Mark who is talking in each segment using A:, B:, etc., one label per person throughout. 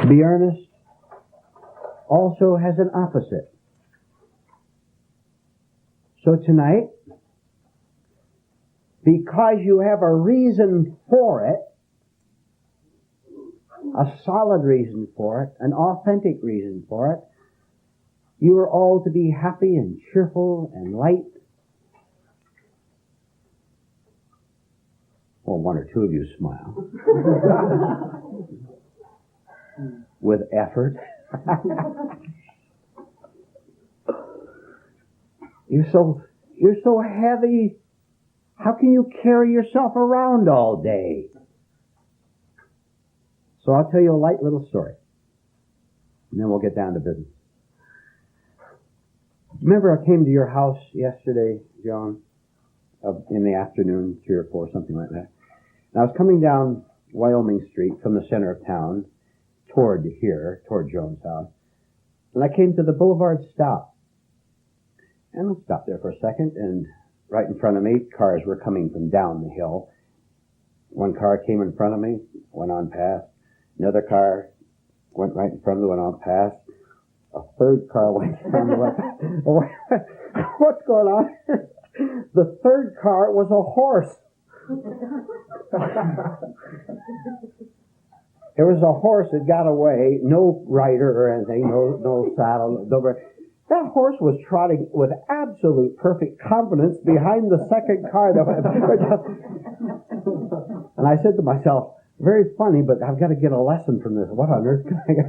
A: To be earnest also has an opposite. So tonight, because you have a reason for it, a solid reason for it, an authentic reason for it, you are all to be happy and cheerful and light. Well, one or two of you smile. With effort. You're so heavy. How can you carry yourself around all day? So I'll tell you a light little story. And then we'll get down to business. Remember I came to your house yesterday, John, in the afternoon, 3 or 4, something like that. And I was coming down Wyoming Street from the center of town toward Joan's house. And I came to the Boulevard stop. And I stopped there for a second, and right in front of me, cars were coming from down the hill. One car came in front of me, went on past. Another car went right in front of me, went on past. A third car went from the left. What's going on? The third car was a horse. There was a horse that got away, no rider or anything, no saddle. That horse was trotting with absolute perfect confidence behind the second car. And I said to myself, very funny, but I've got to get a lesson from this. What on earth can I get?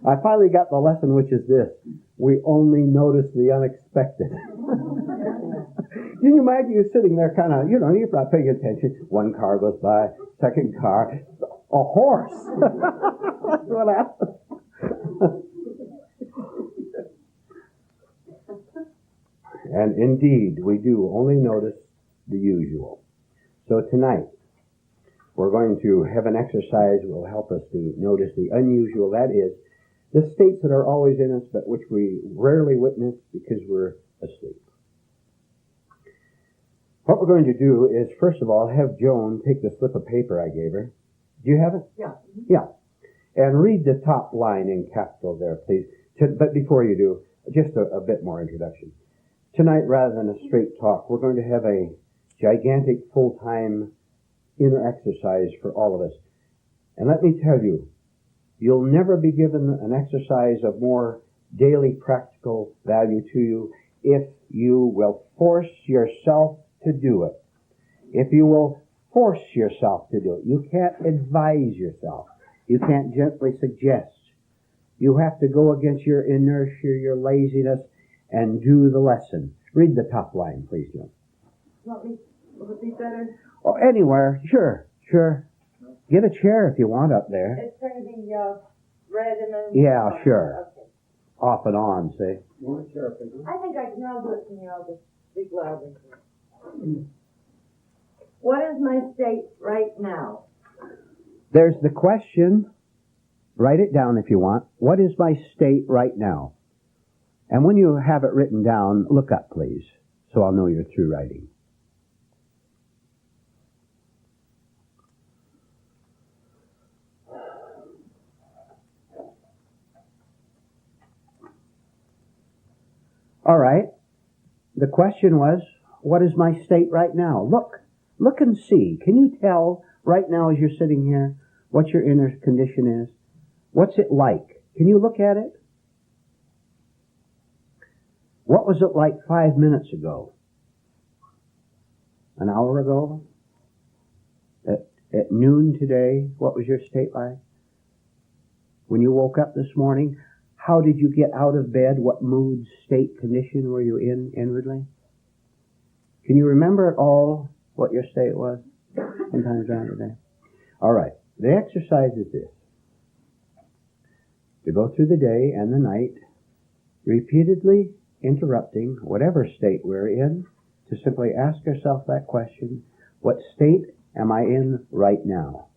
A: I finally got the lesson, which is this. We only notice the unexpected. Can you imagine you sitting there kind of, you're not paying attention. One car goes by, second car, a horse. That's what happened. And indeed, we do only notice the usual. So tonight, we're going to have an exercise that will help us to notice the unusual. That is, the states that are always in us, but which we rarely witness because we're asleep. What we're going to do is, first of all, have Joan take the slip of paper I gave her. Do you have it?
B: Yeah.
A: Yeah. And read the top line in capital there, please. But before you do, just a bit more introduction. Tonight, rather than a straight talk, we're going to have a gigantic full-time inner exercise for all of us. And let me tell you, you'll never be given an exercise of more daily practical value to you if you will force yourself to do it. If you will force yourself to do it. You can't advise yourself. You can't gently suggest. You have to go against your inertia, your laziness, and do the lesson. Read the top line, please, Joan.
B: Will it be better?
A: Oh, anywhere. Sure. Get a chair if you want up there.
B: It's going to be red and then...
A: Yeah, sure.
B: Okay.
A: Off and on, see.
B: I think I can. I'll do it from here. I'll just speak loudly. What is my state right now?
A: There's the question. Write it down if you want. What is my state right now? And when you have it written down, look up, please, so I'll know you're through writing. All right. The question was, what is my state right now? Look and see. Can you tell right now as you're sitting here what your inner condition is? What's it like? Can you look at it? What was it like 5 minutes ago? An hour ago? At noon today, what was your state like? When you woke up this morning, how did you get out of bed? What mood, state, condition were you in inwardly? Can you remember at all what your state was sometimes during the day? All right. The exercise is this. To go through the day and the night, repeatedly interrupting whatever state we're in, to simply ask yourself that question, what state am I in right now?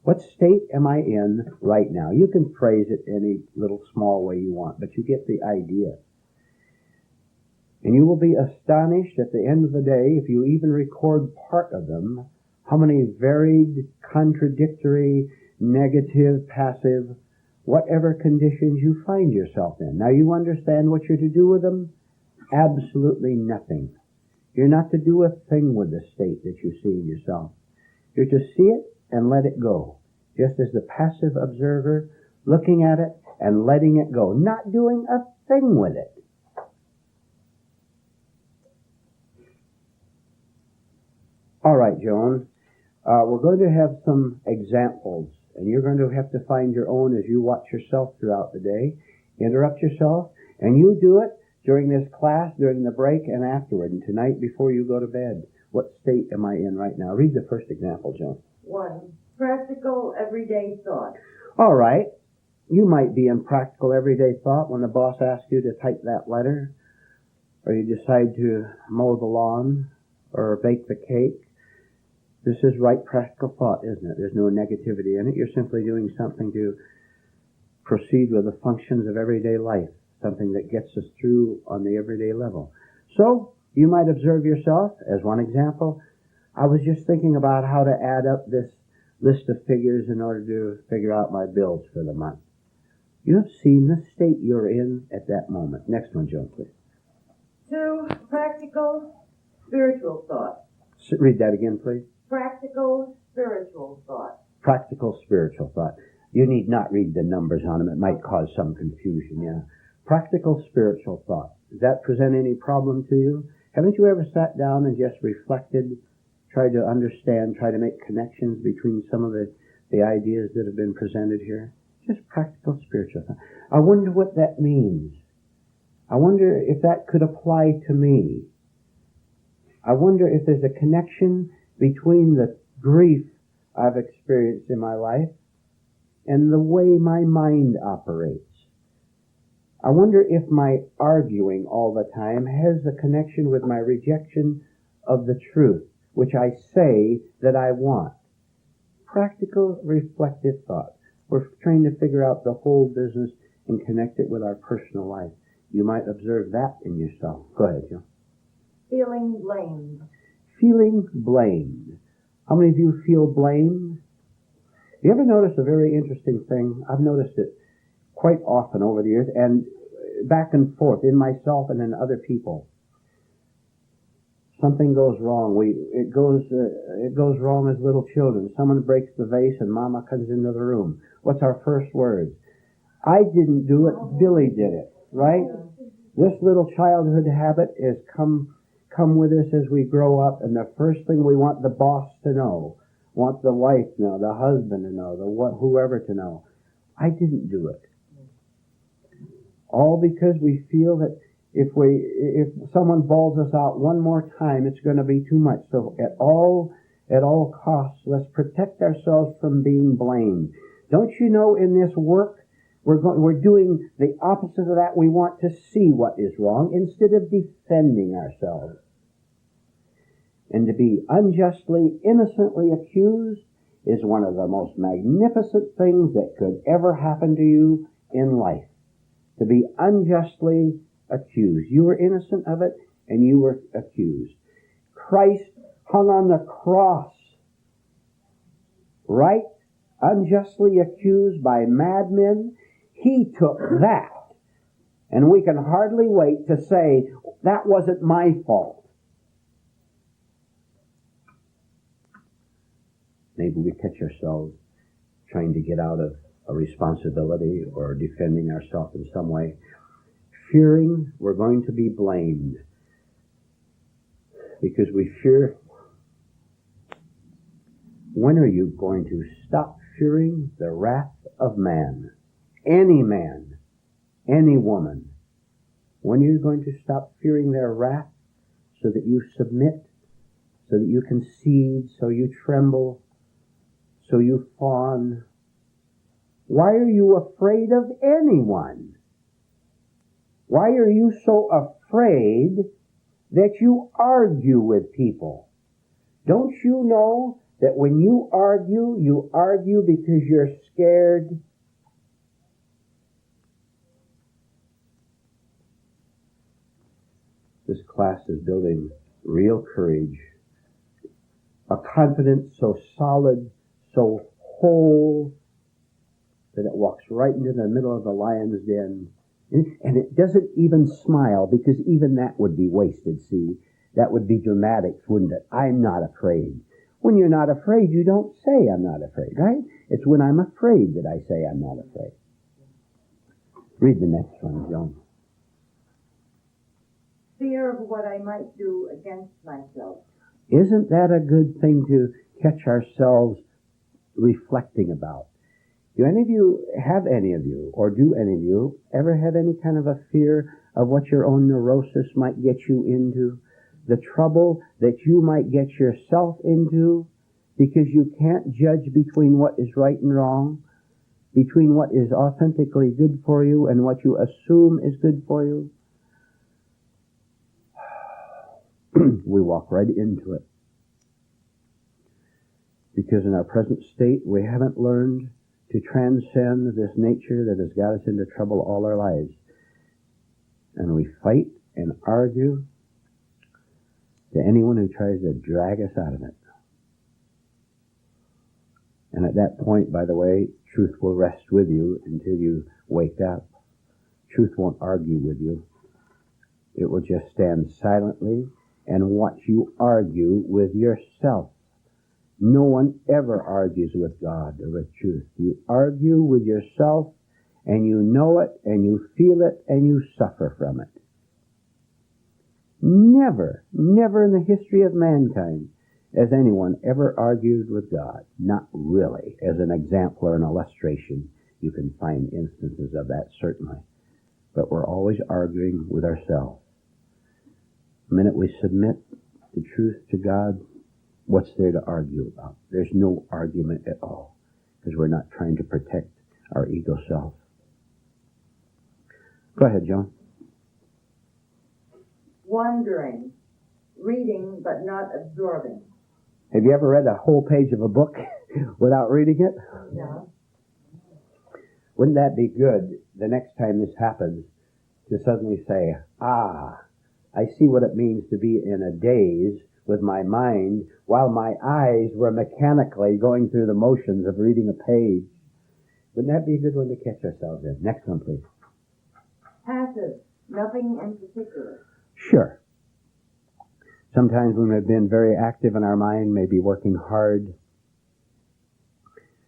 A: What state am I in right now? You can phrase it any little small way you want, but you get the idea. And you will be astonished at the end of the day, if you even record part of them, how many varied, contradictory, negative, passive, whatever conditions you find yourself in. Now you understand what you're to do with them? Absolutely nothing. You're not to do a thing with the state that you see in yourself. You're to see it and let it go. Just as the passive observer, looking at it and letting it go. Not doing a thing with it. All right, Joan. We're going to have some examples, and you're going to have to find your own as you watch yourself throughout the day. Interrupt yourself, and you do it during this class, during the break, and afterward, and tonight before you go to bed. What state am I in right now? Read the first example, Joan.
B: 1. Practical everyday thought.
A: All right. You might be in practical everyday thought when the boss asks you to type that letter, or you decide to mow the lawn, or bake the cake. This is right practical thought, isn't it? There's no negativity in it. You're simply doing something to proceed with the functions of everyday life, something that gets us through on the everyday level. So, you might observe yourself, as one example, I was just thinking about how to add up this list of figures in order to figure out my bills for the month. You have seen the state you're in at that moment. Next one, Joan, please.
B: 2. Practical spiritual thought.
A: Read that again, please.
B: Practical spiritual thought.
A: Practical spiritual thought. You need not read the numbers on them. It might cause some confusion, yeah. Practical spiritual thought. Does that present any problem to you? Haven't you ever sat down and just reflected, tried to understand, tried to make connections between some of the ideas that have been presented here? Just practical spiritual thought. I wonder what that means. I wonder if that could apply to me. I wonder if there's a connection between the grief I've experienced in my life and the way my mind operates. I wonder if my arguing all the time has a connection with my rejection of the truth, which I say that I want. Practical, reflective thought. We're trying to figure out the whole business and connect it with our personal life. You might observe that in yourself. Go ahead, Joe.
B: Feeling blamed.
A: Feeling blamed. How many of you feel blamed? You ever notice a very interesting thing? I've noticed it quite often over the years, and back and forth in myself and in other people. Something goes wrong. It goes wrong as little children. Someone breaks the vase and Mama comes into the room. What's our first words? I didn't do it. Billy did it. Right? This little childhood habit has come with us as we grow up, and the first thing we want the boss to know, want the wife to know, the husband to know, whoever to know. I didn't do it. All because we feel that if someone bawls us out one more time, it's going to be too much. So at all costs, let's protect ourselves from being blamed. Don't you know in this work, we're doing the opposite of that. We want to see what is wrong instead of defending ourselves. And to be unjustly, innocently accused is one of the most magnificent things that could ever happen to you in life. To be unjustly accused. You were innocent of it, and you were accused. Christ hung on the cross, right? Unjustly accused by madmen. He took that. And we can hardly wait to say, that wasn't my fault. Maybe we catch ourselves trying to get out of a responsibility or defending ourselves in some way, fearing we're going to be blamed because we fear. When are you going to stop fearing the wrath of man? Any man, any woman. When are you going to stop fearing their wrath so that you submit, so that you concede, so you tremble, so you fawn? Why are you afraid of anyone? Why are you so afraid that you argue with people? Don't you know that when you argue because you're scared? This class is building real courage, a confidence so solid, so whole, right into the middle of the lion's den. And it doesn't even smile, because even that would be wasted, see. That would be dramatics, wouldn't it? I'm not afraid. When you're not afraid, you don't say I'm not afraid, right? It's when I'm afraid that I say I'm not afraid. Read the next one, Joan.
B: Fear of what I might do against myself.
A: Isn't that a good thing to catch ourselves reflecting about? Do any of you, or do any of you, ever have any kind of a fear of what your own neurosis might get you into? The trouble that you might get yourself into because you can't judge between what is right and wrong, between what is authentically good for you and what you assume is good for you? We walk right into it. Because in our present state, we haven't learned to transcend this nature that has got us into trouble all our lives. And we fight and argue to anyone who tries to drag us out of it. And at that point, by the way, truth will rest with you until you wake up. Truth won't argue with you. It will just stand silently and watch you argue with yourself. No one ever argues with God or with truth. You argue with yourself, and you know it, and you feel it, and you suffer from it. Never in the history of mankind has anyone ever argued with God. Not really. As an example or an illustration, you can find instances of that, certainly. But we're always arguing with ourselves. The minute we submit the truth to God, what's there to argue about? There's no argument at all, because we're not trying to protect our ego self. Go ahead, Joan.
B: Wandering, reading but not absorbing.
A: Have you ever read a whole page of a book without reading it?
B: Yeah.
A: Wouldn't that be good the next time this happens to suddenly say, I see what it means to be in a daze with my mind while my eyes were mechanically going through the motions of reading a page. Wouldn't that be a good one to catch ourselves in? Next one, please.
B: Passive, nothing in particular.
A: Sure. Sometimes when we've been very active in our mind, maybe working hard,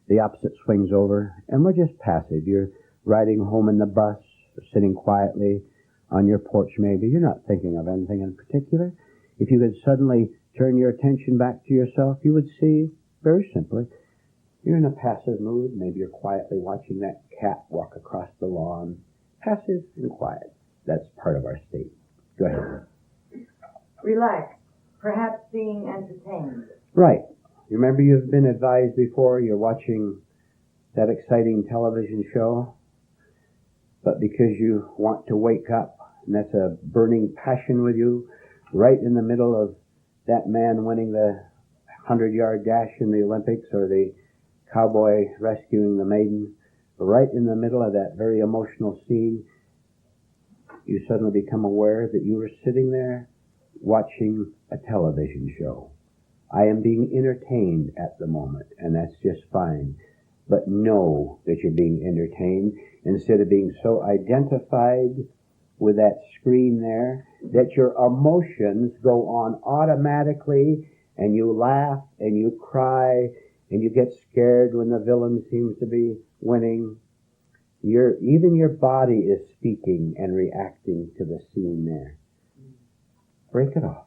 A: the opposite swings over, and we're just passive. You're riding home in the bus, or sitting quietly on your porch maybe. You're not thinking of anything in particular. If you could suddenly turn your attention back to yourself, you would see, very simply, you're in a passive mood. Maybe you're quietly watching that cat walk across the lawn. Passive and quiet. That's part of our state. Go ahead.
B: Relaxed, perhaps being entertained.
A: Right. You remember you've been advised before, you're watching that exciting television show, but because you want to wake up, and that's a burning passion with you, right in the middle of that man winning the 100-yard dash in the Olympics, or the cowboy rescuing the maiden, right in the middle of that very emotional scene, you suddenly become aware that you were sitting there watching a television show. I am being entertained at the moment, and that's just fine. But know that you're being entertained instead of being so identified with that screen there that your emotions go on automatically, and you laugh and you cry and you get scared when the villain seems to be winning. Even your body is speaking and reacting to the scene there. Break it off.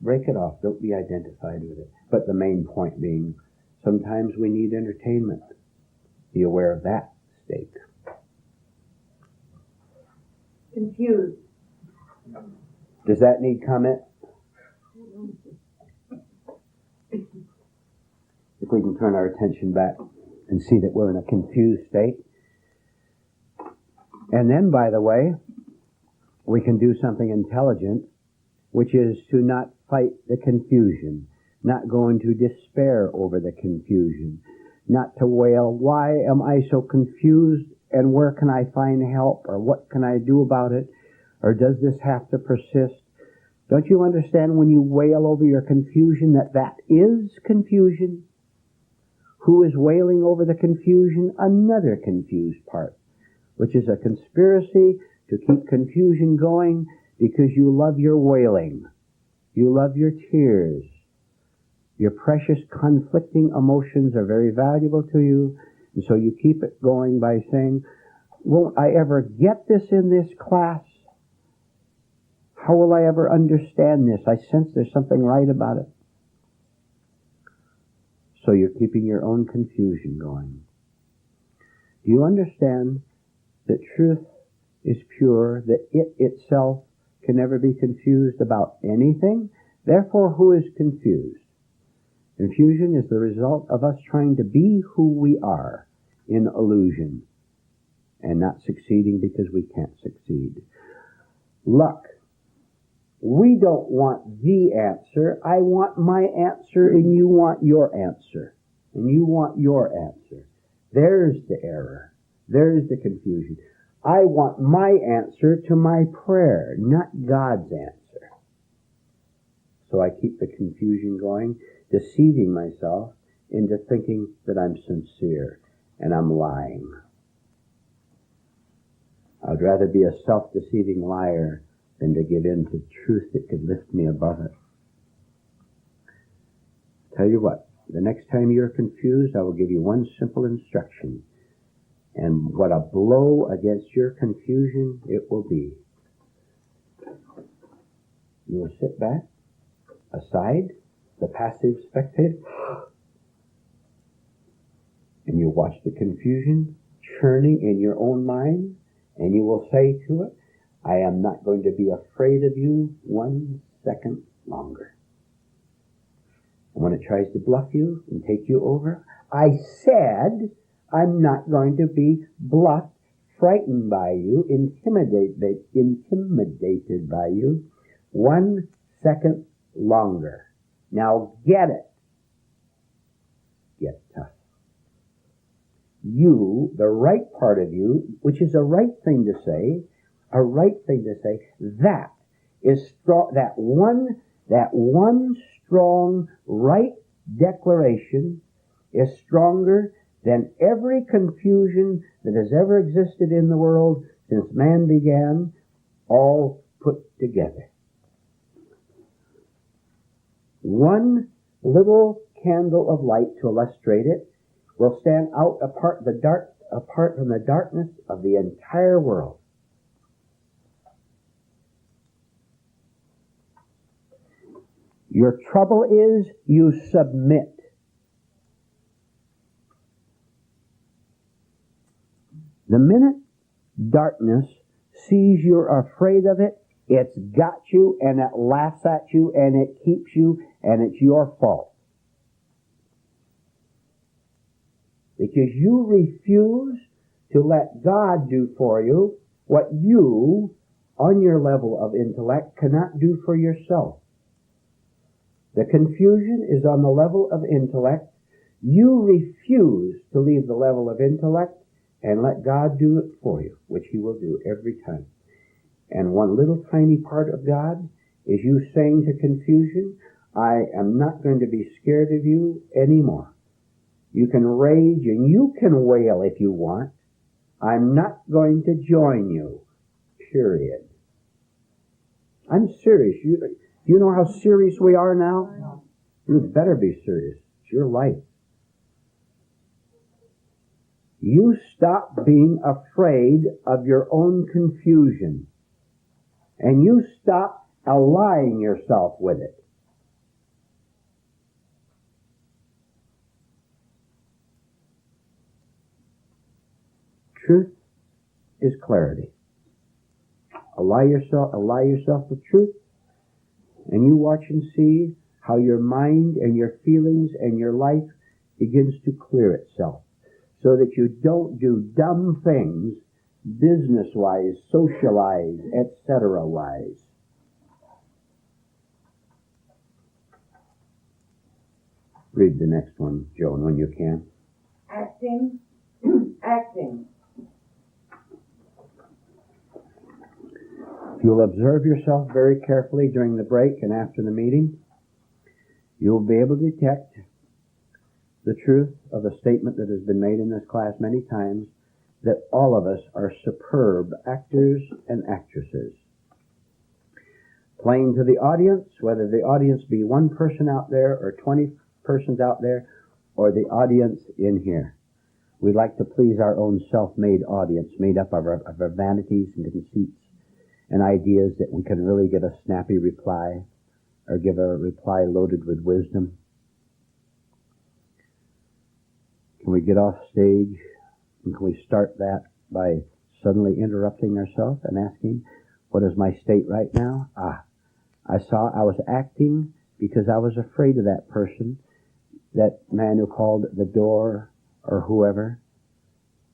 A: Break it off. Don't be identified with it. But the main point being, sometimes we need entertainment. Be aware of that state.
B: Confused.
A: Does that need comment? If we can turn our attention back and see that we're in a confused state. And then, by the way, we can do something intelligent, which is to not fight the confusion, not go into despair over the confusion, not to wail, why am I so confused, and where can I find help, or what can I do about it, or does this have to persist? Don't you understand when you wail over your confusion that that is confusion? Who is wailing over the confusion? Another confused part, which is a conspiracy to keep confusion going because you love your wailing. You love your tears. Your precious conflicting emotions are very valuable to you, and so you keep it going by saying, won't I ever get this in this class? How will I ever understand this? I sense there's something right about it. So you're keeping your own confusion going. Do you understand that truth is pure, that it itself can never be confused about anything? Therefore, who is confused? Confusion is the result of us trying to be who we are in illusion and not succeeding because we can't succeed. Luck. We don't want the answer. I want my answer and you want your answer. And you want your answer. There's the error. There's the confusion. I want my answer to my prayer, not God's answer. So I keep the confusion going, deceiving myself into thinking that I'm sincere and I'm lying. I'd rather be a self-deceiving liar than to give in to truth that could lift me above it. Tell you what, the next time you're confused, I will give you one simple instruction. And what a blow against your confusion it will be. You will sit back, aside, the passive spectator, and you watch the confusion churning in your own mind, and you will say to it, I am not going to be afraid of you 1 second longer. And when it tries to bluff you and take you over, I said I'm not going to be bluffed, frightened by you, intimidated by you 1 second longer. Now get it. Get tough. You, the right part of you, which is a right thing to say, that is strong, that one strong right declaration is stronger than every confusion that has ever existed in the world since man began, all put together. One little candle of light to illustrate it will stand out apart from the darkness of the entire world. Your trouble is you submit. The minute darkness sees you're afraid of it, it's got you and it laughs at you and it keeps you and it's your fault. Because you refuse to let God do for you what you, on your level of intellect, cannot do for yourself. The confusion is on the level of intellect. You refuse to leave the level of intellect and let God do it for you, which He will do every time. And one little tiny part of God is you saying to confusion, I am not going to be scared of you anymore. You can rage and you can wail if you want. I'm not going to join you. Period. I'm serious. You know how serious we are now? You better be serious. It's your life. You stop being afraid of your own confusion. And you stop allying yourself with it. Truth is clarity. Ally yourself with truth, and you watch and see how your mind and your feelings and your life begins to clear itself, so that you don't do dumb things business-wise, socialize, etc.-wise. Read the next one, Joan, when you can.
B: Acting. Acting.
A: If you'll observe yourself very carefully during the break and after the meeting, you'll be able to detect the truth of a statement that has been made in this class many times, that all of us are superb actors and actresses. Playing to the audience, whether the audience be one person out there or 20 persons out there, or the audience in here. We like to please our own self-made audience, made up of our vanities and conceits and ideas that we can really give a snappy reply or give a reply loaded with wisdom. Can we get off stage and can we start that by suddenly interrupting ourselves and asking, what is my state right now? I was acting because I was afraid of that person, that man who called at the door or whoever.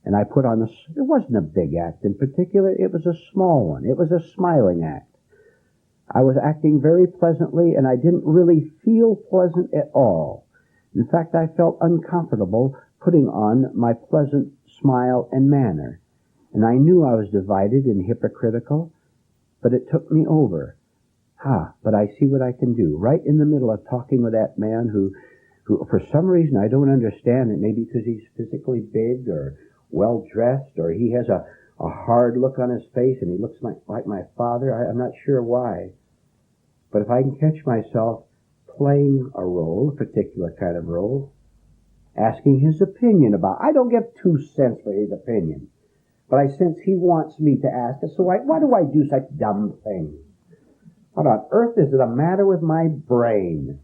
A: And I put on it wasn't a big act in particular, it was a small one. It was a smiling act. I was acting very pleasantly and I didn't really feel pleasant at all. In fact, I felt uncomfortable putting on my pleasant smile and manner. And I knew I was divided and hypocritical, but it took me over. But I see what I can do. Right in the middle of talking with that man who for some reason I don't understand it, maybe because he's physically big or well-dressed, or he has a hard look on his face and he looks like my father. I'm not sure why. But if I can catch myself playing a role, a particular kind of role, asking his opinion about, I don't give 2 cents for his opinion, but I sense he wants me to ask it, so why do I do such dumb things? What on earth is the matter with my brain?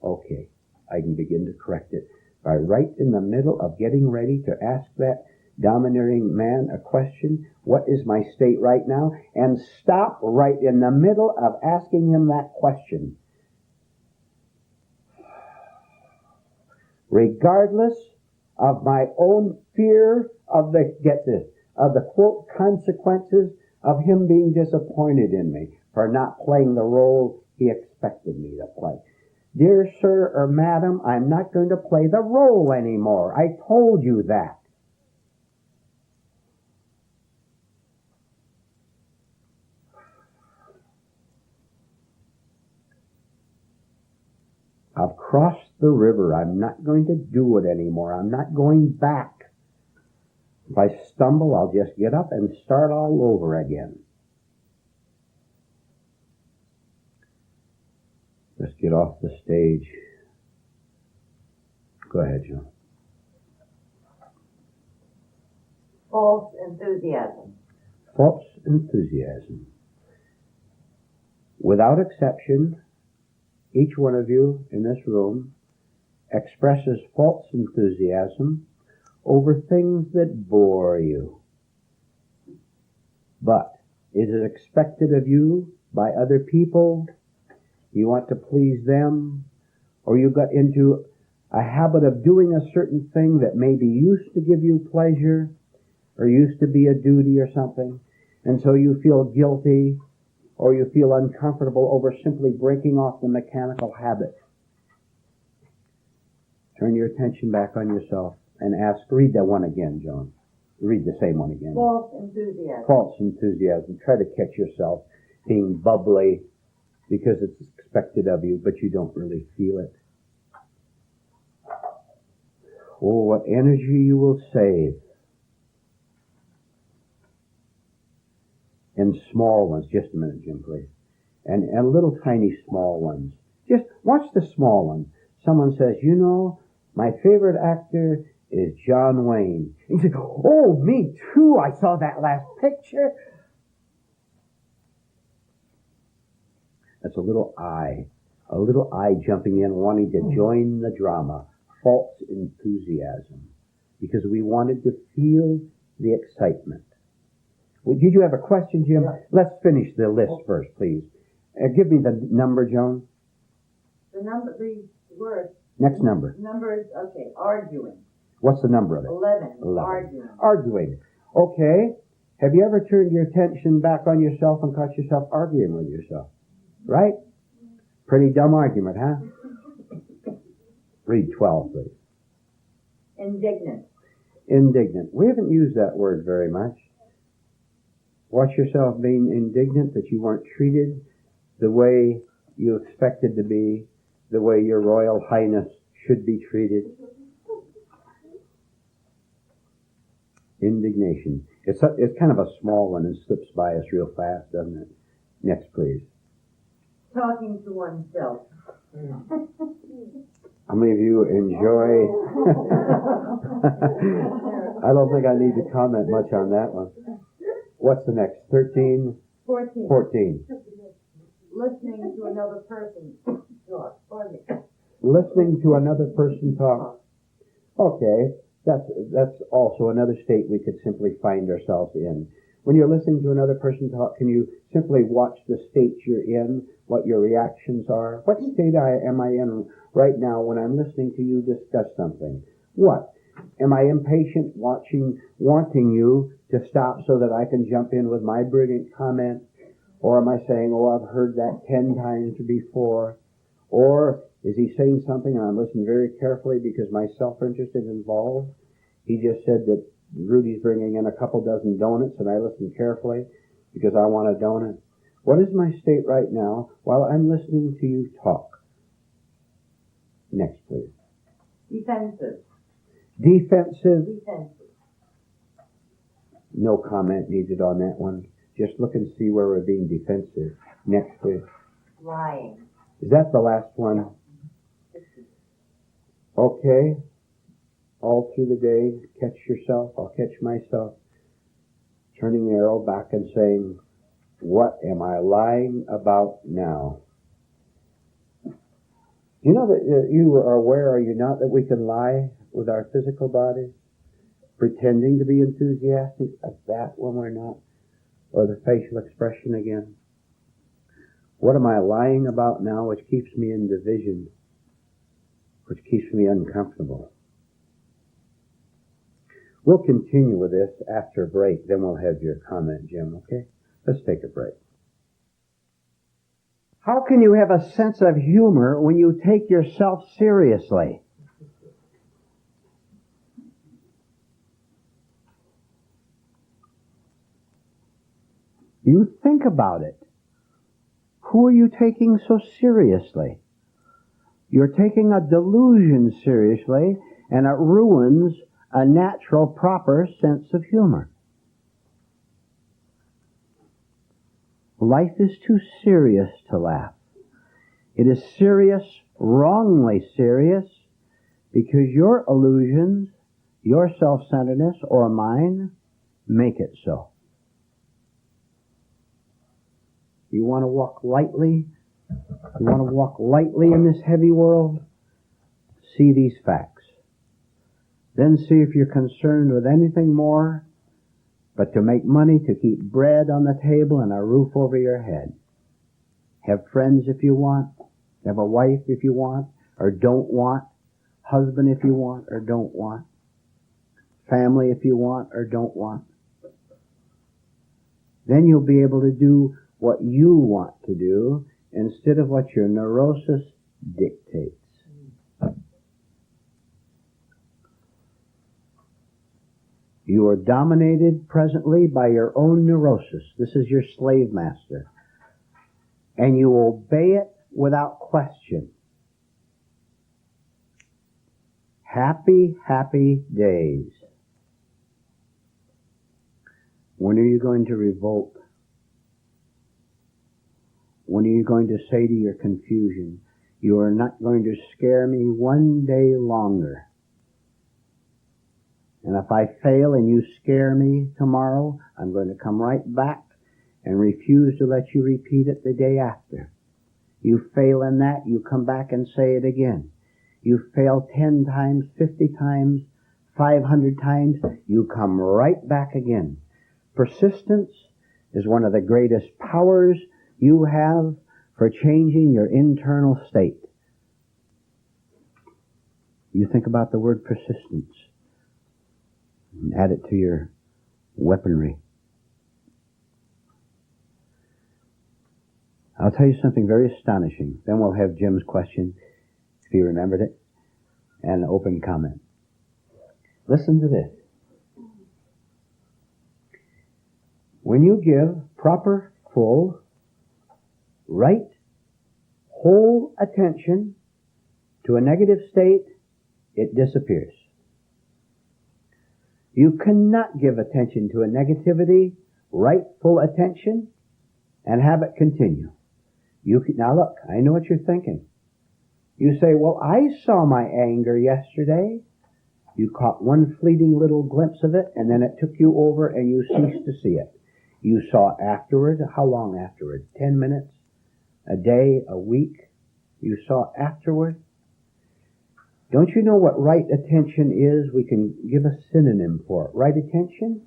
A: Okay, I can begin to correct it by right in the middle of getting ready to ask that domineering man a question, what is my state right now? And stop right in the middle of asking him that question. Regardless of my own fear of the quote consequences of him being disappointed in me for not playing the role he expected me to play. Dear sir or madam, I'm not going to play the role anymore. I told you that. I've crossed the river. I'm not going to do it anymore. I'm not going back. If I stumble, I'll just get up and start all over again. Let's get off the stage. Go ahead, John.
B: False enthusiasm.
A: False enthusiasm. Without exception, each one of you in this room expresses false enthusiasm over things that bore you. But is it expected of you by other people? You want to please them? Or you got into a habit of doing a certain thing that maybe used to give you pleasure or used to be a duty or something, and so you feel guilty or you feel uncomfortable over simply breaking off the mechanical habit. Turn your attention back on yourself and read that one again, John. Read the same one again.
B: False enthusiasm.
A: False enthusiasm. Try to catch yourself being bubbly because it's expected of you, but you don't really feel it. Oh, what energy you will save in small ones. Just a minute, Jim, please. And little tiny small ones. Just watch the small ones. Someone says, you know, my favorite actor is John Wayne. And you say, oh, me too. I saw that last picture. That's a little eye jumping in, wanting to join the drama. False enthusiasm. Because we wanted to feel the excitement. Well, did you have a question, Jim? Yeah. Let's finish the list first, please. Give me the number, Joan.
B: The word.
A: Next number.
B: Numbers, okay, arguing.
A: What's the number of it?
B: 11.
A: Arguing. Okay. Have you ever turned your attention back on yourself and caught yourself arguing with yourself? Right? Pretty dumb argument, huh? Read 12, please. Indignant. We haven't used that word very much. Watch yourself being indignant that you weren't treated the way you expected to be, the way your Royal Highness should be treated. Indignation. It's kind of a small one and slips by us real fast, doesn't it? Next, please.
B: Talking to oneself.
A: How many of you enjoy? I don't think I need to comment much on that one. What's the next? 13? 14.
B: Listening to another person talk.
A: Listening to another person talk. Okay, that's also another state we could simply find ourselves in. When you're listening to another person talk, can you simply watch the state you're in, what your reactions are? What state am I in right now when I'm listening to you discuss something? What? Am I impatient, wanting you to stop so that I can jump in with my brilliant comment? Or am I saying, oh, I've heard that 10 times before? Or is he saying something and I'm listening very carefully because my self-interest is involved? He just said that Rudy's bringing in a couple dozen donuts and I listen carefully because I want a donut. What is my state right now while I'm listening to you talk? Next, please.
B: Defensive.
A: Defensive. No comment needed on that one. Just look and see where we're being defensive. Next, please.
B: Lying.
A: Is that the last one? Okay. All through the day, catch yourself. I'll catch myself. Turning the arrow back and saying, what am I lying about now? You know that you are aware, are you not, that we can lie with our physical bodies? Pretending to be enthusiastic like that when we're not. Or the facial expression again. What am I lying about now which keeps me in division? Which keeps me uncomfortable? We'll continue with this after a break. Then we'll have your comment, Jim, okay? Let's take a break. How can you have a sense of humor when you take yourself seriously? You think about it. Who are you taking so seriously? You're taking a delusion seriously, and it ruins a natural, proper sense of humor. Life is too serious to laugh. It is serious, wrongly serious, because your illusions, your self-centeredness, or mine, make it so. You want to walk lightly? You want to walk lightly in this heavy world? See these facts. Then see if you're concerned with anything more but to make money, to keep bread on the table and a roof over your head. Have friends if you want. Have a wife if you want or don't want. Husband if you want or don't want. Family if you want or don't want. Then you'll be able to do what you want to do instead of what your neurosis dictates. You are dominated presently by your own neurosis. This is your slave master. And you obey it without question. Happy, happy days. When are you going to revolt? When are you going to say to your confusion, you are not going to scare me one day longer? And if I fail and you scare me tomorrow, I'm going to come right back and refuse to let you repeat it the day after. You fail in that, you come back and say it again. You fail 10 times, 50 times, 500 times, you come right back again. Persistence is one of the greatest powers you have for changing your internal state. You think about the word persistence and add it to your weaponry. I'll tell you something very astonishing. Then we'll have Jim's question, if he remembered it, and open comment. Listen to this. When you give proper, full, right, whole attention to a negative state, it disappears. You cannot give attention to a negativity, rightful attention, and have it continue. Now look, I know what you're thinking. You say, well, I saw my anger yesterday. You caught one fleeting little glimpse of it, and then it took you over and you ceased to see it. You saw afterward. How long afterward? 10 minutes? A day? A week? You saw afterward? Don't you know what right attention is? We can give a synonym for it. Right attention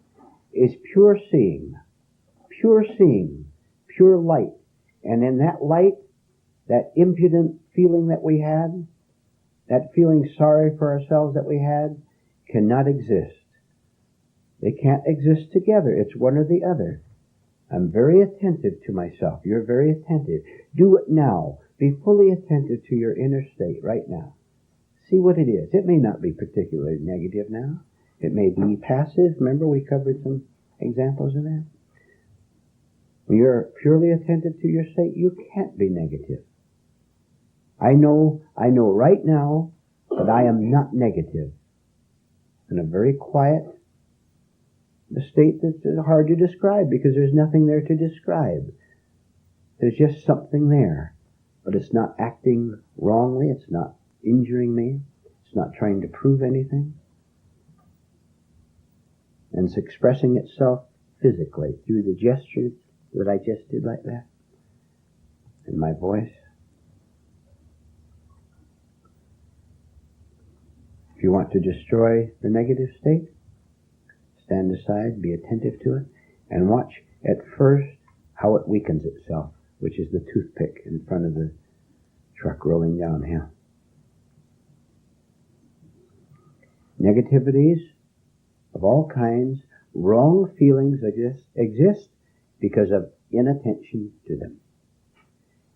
A: is pure seeing. Pure seeing. Pure light. And in that light, that impudent feeling that we had, that feeling sorry for ourselves that we had, cannot exist. They can't exist together. It's one or the other. I'm very attentive to myself. You're very attentive. Do it now. Be fully attentive to your inner state right now. See what it is. It may not be particularly negative now. It may be passive. Remember we covered some examples of that? When you're purely attentive to your state, you can't be negative. I know right now that I am not negative. In a very quiet, the state that's hard to describe because there's nothing there to describe. There's just something there. But it's not acting wrongly. It's not injuring me. It's not trying to prove anything. And it's expressing itself physically through the gestures that I just did like that. And my voice. If you want to destroy the negative state, stand aside, be attentive to it, and watch at first how it weakens itself, which is the toothpick in front of the truck rolling downhill. Negativities of all kinds, wrong feelings exist because of inattention to them.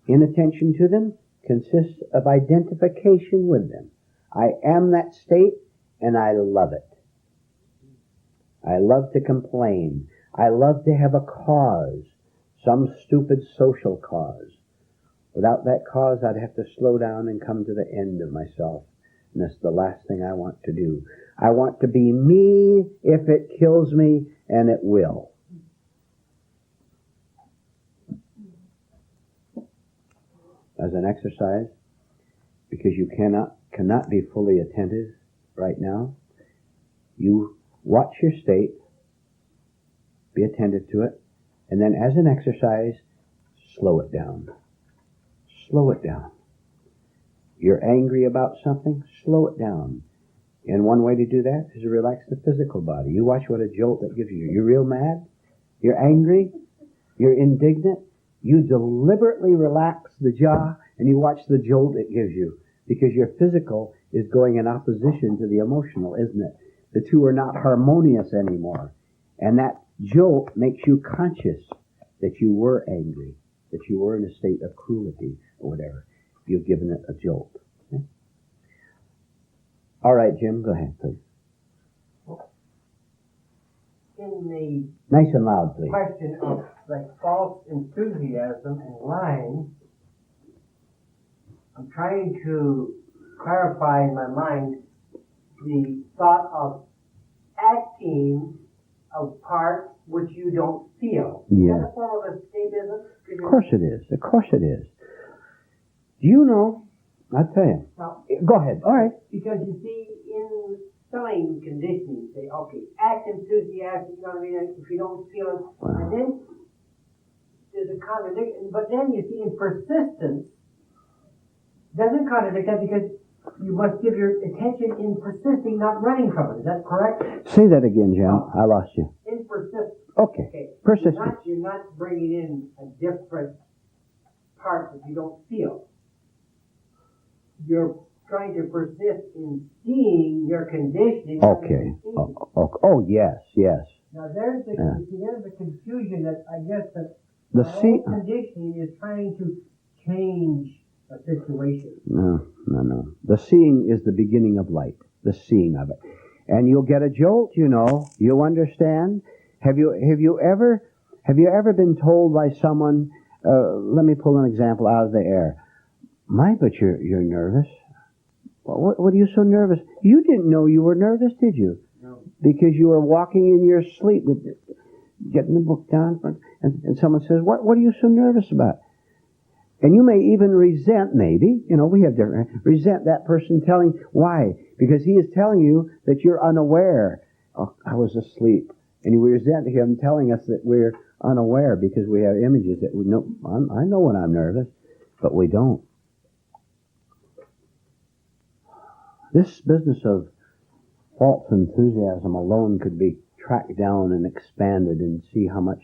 A: Inattention to them consists of identification with them. I am that state, and I love it. I love to complain. I love to have a cause, some stupid social cause. Without that cause, I'd have to slow down and come to the end of myself. And that's the last thing I want to do. I want to be me if it kills me, and it will. As an exercise, because you cannot be fully attentive right now, you watch your state, be attentive to it, and then as an exercise, slow it down. Slow it down. You're angry about something, slow it down. And one way to do that is to relax the physical body. You watch what a jolt that gives you. You're real mad, you're angry, you're indignant. You deliberately relax the jaw and you watch the jolt it gives you. Because your physical is going in opposition to the emotional, isn't it? The two are not harmonious anymore. And that jolt makes you conscious that you were angry, that you were in a state of cruelty or whatever. You've given it a jolt. Okay? All right, Jim, go ahead, please.
C: In the
A: Nice and loud, please.
C: question of like false enthusiasm and lying, I'm trying to clarify in my mind the thought of acting a part which you don't feel.
A: Yeah.
C: Is that a form of escapism?
A: Of course it is. Of course it is. Do you know, I'll tell you.
C: Now,
A: Go ahead. All right.
C: because you see, in selling conditioning, you say, okay, act enthusiastic, you know what I mean, if you don't feel it.
A: Wow.
C: And then there's a contradiction. But then you see, in persistence, doesn't contradict that because you must give your attention in persisting, not running from it. Is that correct?
A: Say that again, Jim. I lost you.
C: In persistence.
A: Okay.
C: Okay.
A: Persistence.
C: You're not bringing in a different part that you don't feel. You're trying to persist in seeing your conditioning.
A: Okay. Oh, yes.
C: Now there's the confusion that I guess that
A: The
C: whole conditioning is trying to change a situation.
A: No. The seeing is the beginning of light. The seeing of it. And you'll get a jolt, you know. You'll understand. Have you ever been told by someone, let me pull an example out of the air. My, but you're nervous. Well, what are you so nervous? You didn't know you were nervous, did you?
C: No.
A: Because you were walking in your sleep, getting the book down, and someone says, what are you so nervous about? And you may even resent, maybe, we have different, resent that person telling, why? Because he is telling you that you're unaware. Oh, I was asleep. And we resent him telling us that we're unaware because we have images that we know. I know when I'm nervous, but we don't. This business of false enthusiasm alone could be tracked down and expanded and see how much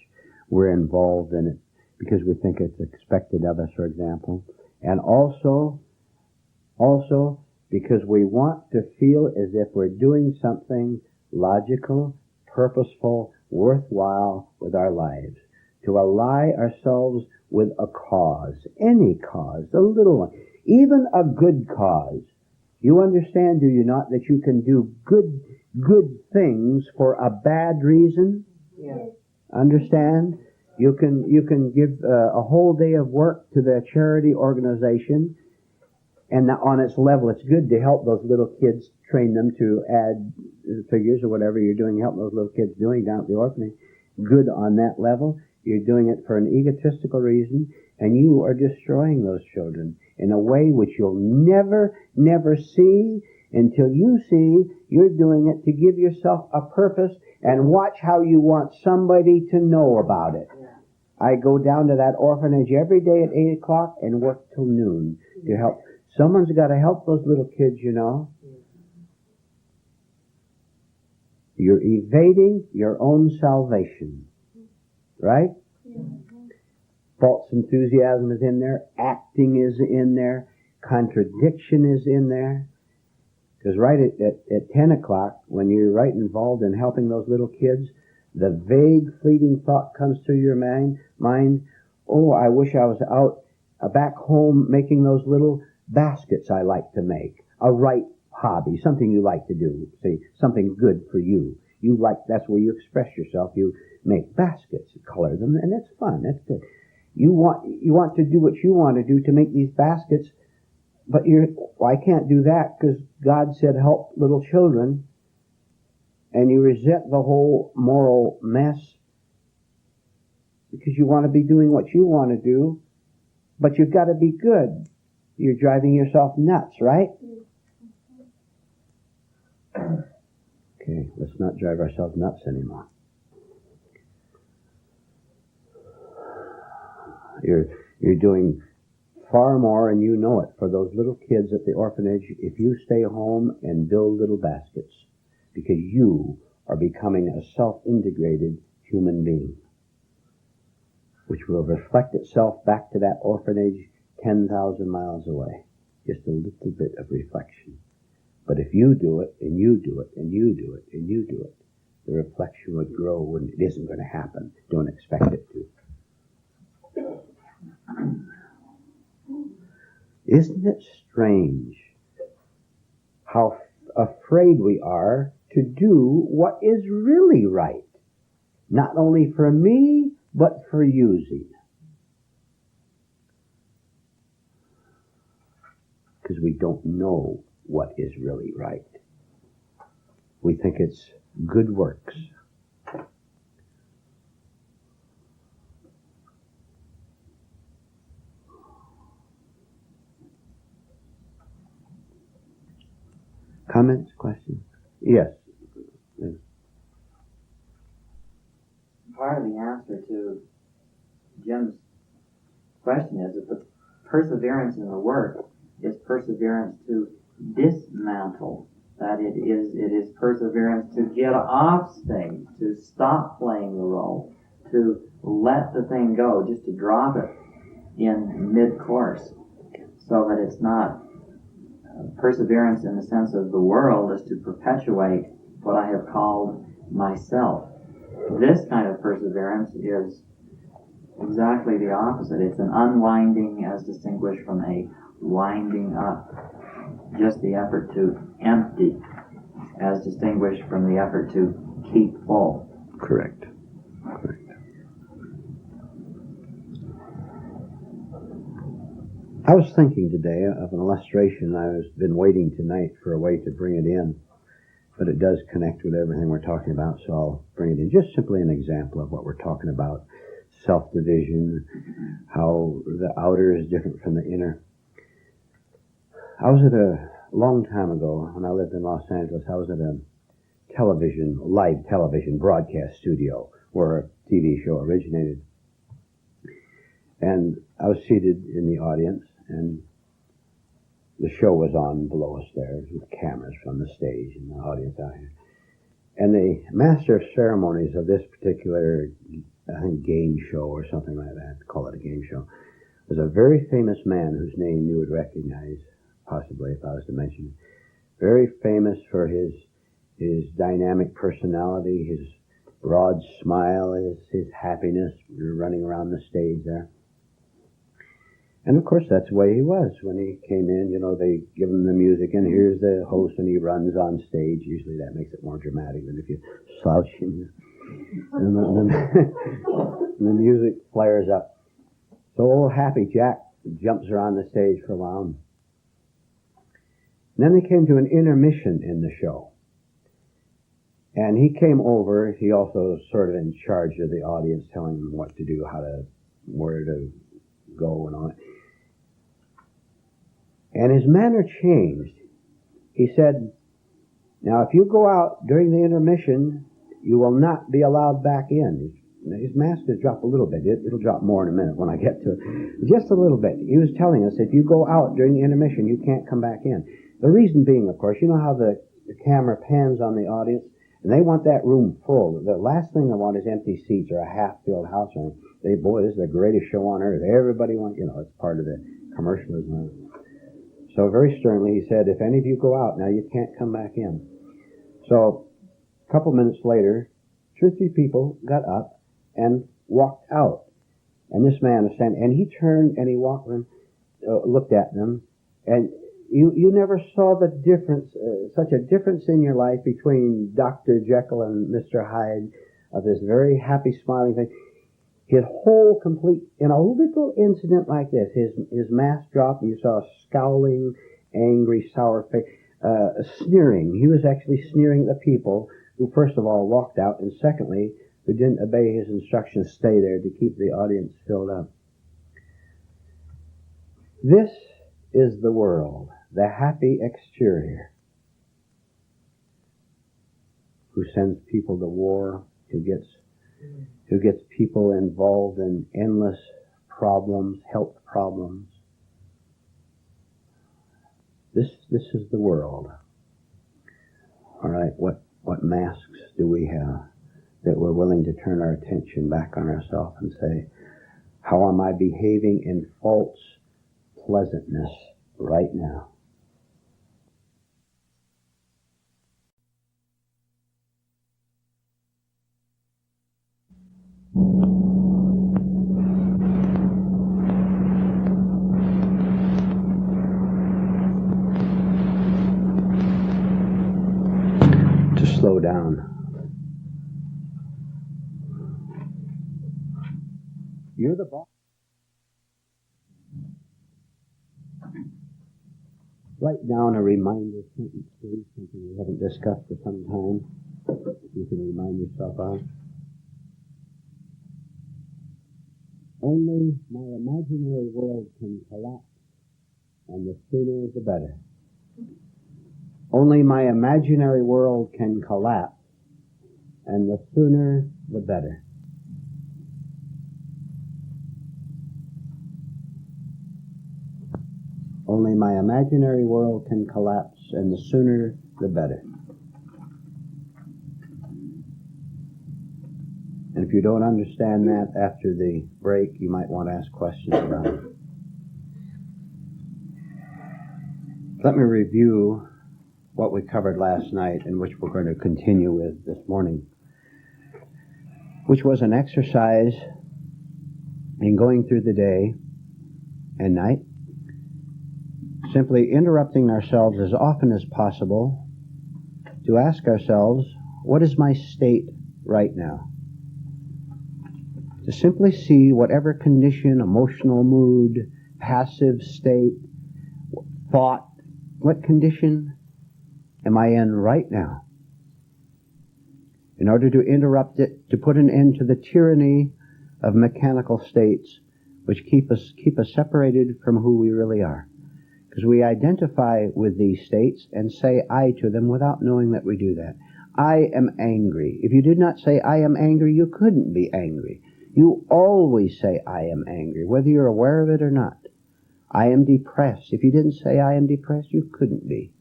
A: we're involved in it because we think it's expected of us, for example. And also because we want to feel as if we're doing something logical, purposeful, worthwhile with our lives. To ally ourselves with a cause, any cause, a little one, even a good cause. You understand, do you not, that you can do good things for a bad reason?
C: Yeah.
A: Understand? You can give a whole day of work to the charity organization, and on its level, it's good to help those little kids, train them to add figures or whatever you're doing, help those little kids doing down at the orphanage. Good on that level. You're doing it for an egotistical reason, and you are destroying those children in a way which you'll never see until you see you're doing it to give yourself a purpose and watch how you want somebody to know about it.
C: Yeah.
A: I go down to that orphanage every day at 8 o'clock and work till noon to help. Someone's got to help those little kids, You're evading your own salvation. Right? False enthusiasm is in there. Acting is in there. Contradiction is in there. Because right at 10 o'clock, when you're right involved in helping those little kids, the vague, fleeting thought comes to your mind, oh, I wish I was out back home making those little baskets I like to make. A right hobby, something you like to do. Say, something good for you. That's where you express yourself. You make baskets, color them, and it's fun. That's good. You want to do what you want to do to make these baskets, but I can't do that because God said help little children, and you resent the whole moral mess because you want to be doing what you want to do, but you've got to be good. You're driving yourself nuts, right? Okay, let's not drive ourselves nuts anymore. You're doing far more, and you know it, for those little kids at the orphanage if you stay home and build little baskets, because you are becoming a self-integrated human being, which will reflect itself back to that orphanage 10,000 miles away. Just a little bit of reflection. But if you do it, and you do it, and you do it, and you do it, the reflection would grow, and it isn't going to happen. Don't expect it to. Isn't it strange how afraid we are to do what is really right? Not only for me, but for using. Because we don't know what is really right. We think it's good works. Comments, questions? Yes.
D: Part of the answer to Jim's question is that the perseverance in the work is perseverance to dismantle. That it is perseverance to get off stage, to stop playing the role, to let the thing go, just to drop it in mid-course, so that it's not perseverance in the sense of the world is to perpetuate what I have called myself. This kind of perseverance is exactly the opposite. It's an unwinding as distinguished from a winding up. Just the effort to empty as distinguished from the effort to keep full.
A: Correct. I was thinking today of an illustration. I've been waiting tonight for a way to bring it in, but it does connect with everything we're talking about, so I'll bring it in. Just simply an example of what we're talking about. Self-division, how the outer is different from the inner. I was at a long time ago, when I lived in Los Angeles, I was at a live television broadcast studio where a TV show originated. And I was seated in the audience, and the show was on below us there, with cameras from the stage and the audience out here. And the master of ceremonies of this particular, I think, game show or something like that, call it a game show, was a very famous man whose name you would recognize, possibly if I was to mention it. Very famous for his dynamic personality, his broad smile, his happiness running around the stage there. And of course, that's the way he was. When he came in, they give him the music, and here's the host, and he runs on stage. Usually that makes it more dramatic than if you slouch him. And the music flares up. So old Happy Jack jumps around the stage for a while. And then they came to an intermission in the show. And he came over. He also was sort of in charge of the audience, telling them what to do, where to go and all that. And his manner changed. He said, "Now, if you go out during the intermission, you will not be allowed back in." His mask has dropped a little bit. It'll drop more in a minute when I get to it. Just a little bit. He was telling us, if you go out during the intermission, you can't come back in. The reason being, of course, you know how the camera pans on the audience, and they want that room full. The last thing they want is empty seats or a half-filled house. Boy, this is the greatest show on earth. Everybody wants, it's part of the commercialism. So very sternly he said, if any of you go out now, you can't come back in. So a couple minutes later, 2 or 3 people got up and walked out. And this man was standing, and he turned and he walked them, looked at them, and you never saw the difference, such a difference in your life between Dr. Jekyll and Mr. Hyde, of this very happy, smiling thing. His whole complete, in a little incident like this, his mask dropped, and you saw a scowling, angry, sour face, sneering. He was actually sneering at the people who, first of all, walked out, and secondly, who didn't obey his instructions, stay there to keep the audience filled up. This is the world, the happy exterior, who sends people to war, who gets people involved in endless problems, health problems. This is the world. All right, what masks do we have that we're willing to turn our attention back on ourselves and say, how am I behaving in false pleasantness right now? To slow down. You're the boss. Write down a reminder sentence, please, something we haven't discussed for some time. You can remind yourself of. Only my imaginary world can collapse, and the sooner the better. Only my imaginary world can collapse, and the sooner the better. Only my imaginary world can collapse, and the sooner the better. And if you don't understand that after the break, you might want to ask questions about it. Let me review what we covered last night and which we're going to continue with this morning, which was an exercise in going through the day and night, simply interrupting ourselves as often as possible to ask ourselves, what is my state right now? To simply see whatever condition, emotional mood, passive state, thought, what condition am I in right now? In order to interrupt it, to put an end to the tyranny of mechanical states which keep us separated from who we really are. Because we identify with these states and say I to them without knowing that we do that. I am angry. If you did not say I am angry, you couldn't be angry. You always say I am angry, whether you're aware of it or not. I am depressed. If you didn't say I am depressed, you couldn't be.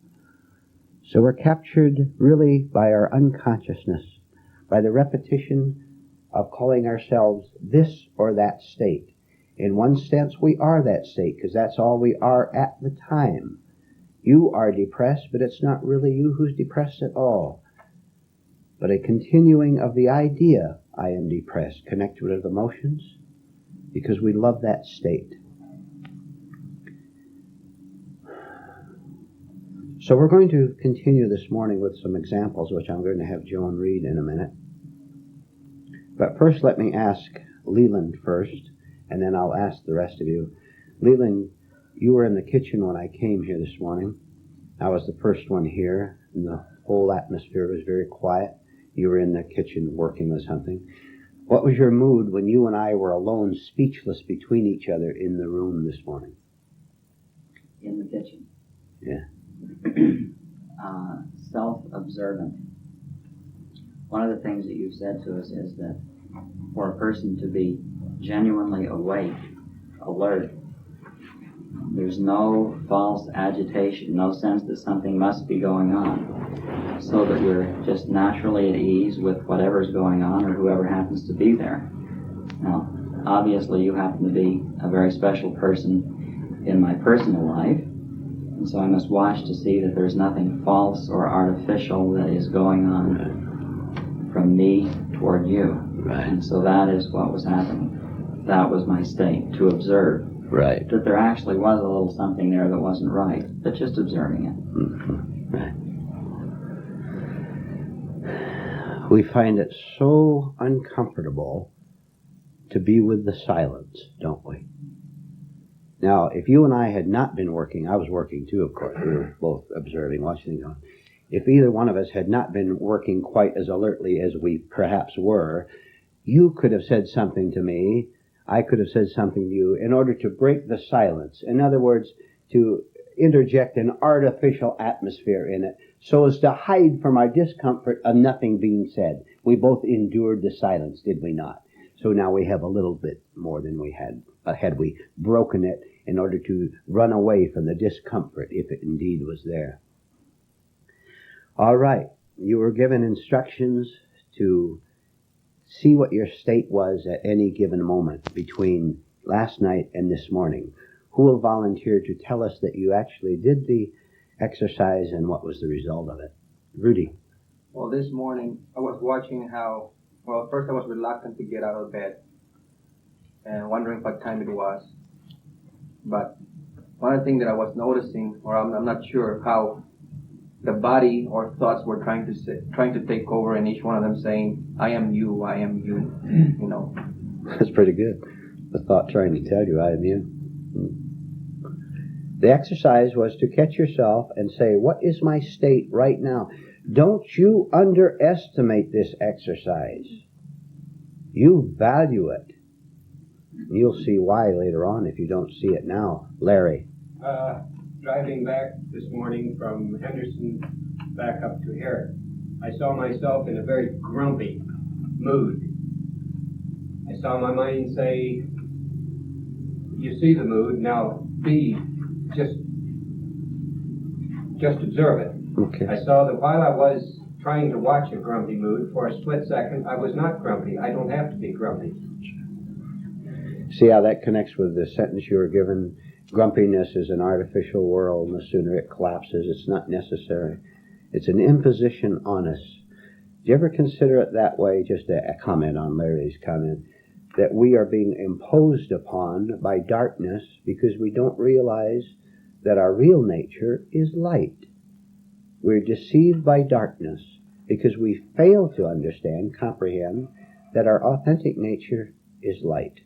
A: So we're captured really by our unconsciousness, by the repetition of calling ourselves this or that state. In one sense, we are that state, because that's all we are at the time. You are depressed, but it's not really you who's depressed at all, but a continuing of the idea, I am depressed, connected with emotions, because we love that state. So we're going to continue this morning with some examples, which I'm going to have Joan read in a minute. But first, let me ask Leland first, and then I'll ask the rest of you. Leland, you were in the kitchen when I came here this morning. I was the first one here, and the whole atmosphere was very quiet. You were in the kitchen working with something. What was your mood when you and I were alone, speechless between each other in the room this morning?
D: In the kitchen.
A: Yeah.
D: Self-observant. One of the things that you've said to us is that for a person to be genuinely awake, alert, there's no false agitation, no sense that something must be going on, so that you're just naturally at ease with whatever's going on or whoever happens to be there. Now, obviously you happen to be a very special person in my personal life, and so I must watch to see that there's nothing false or artificial that is going on from me toward you.
A: Right.
D: And so that is what was happening. That was my state, to observe.
A: Right.
D: That there actually was a little something there that wasn't right, but just observing it.
A: Mm-hmm. Right. We find it so uncomfortable to be with the silence, don't we? Now, if you and I had not been working, I was working too, of course. We were both observing, watching things on. If either one of us had not been working quite as alertly as we perhaps were, you could have said something to me, I could have said something to you in order to break the silence. In other words, to interject an artificial atmosphere in it so as to hide from our discomfort of nothing being said. We both endured the silence, did we not? So now we have a little bit more than we had we broken it in order to run away from the discomfort, if it indeed was there. All right, you were given instructions to see what your state was at any given moment between last night and this morning. Who will volunteer to tell us that you actually did the exercise and what was the result of it? Rudy.
E: Well, this morning I was watching at first I was reluctant to get out of bed and wondering what time it was. But one of the things that I was noticing, or I'm not sure, how the body or thoughts were trying to take over, and each one of them saying, I am you, you know.
A: That's pretty good. The thought trying to tell you, I am you. The exercise was to catch yourself and say, what is my state right now? Don't you underestimate this exercise. You value it. You'll see why later on if you don't see it now. Larry.
F: Driving back this morning from Henderson back up to Herrick, I saw myself in a very grumpy mood. I saw my mind say, you see the mood, now just observe it.
A: Okay.
F: I saw that while I was trying to watch a grumpy mood, for a split second, I was not grumpy. I don't have to be grumpy.
A: See how that connects with the sentence you were given? Grumpiness is an artificial world, and the sooner it collapses, it's not necessary. It's an imposition on us. Do you ever consider it that way? Just a comment on Larry's comment, that we are being imposed upon by darkness because we don't realize that our real nature is light. We're deceived by darkness because we fail to understand, comprehend, that our authentic nature is light.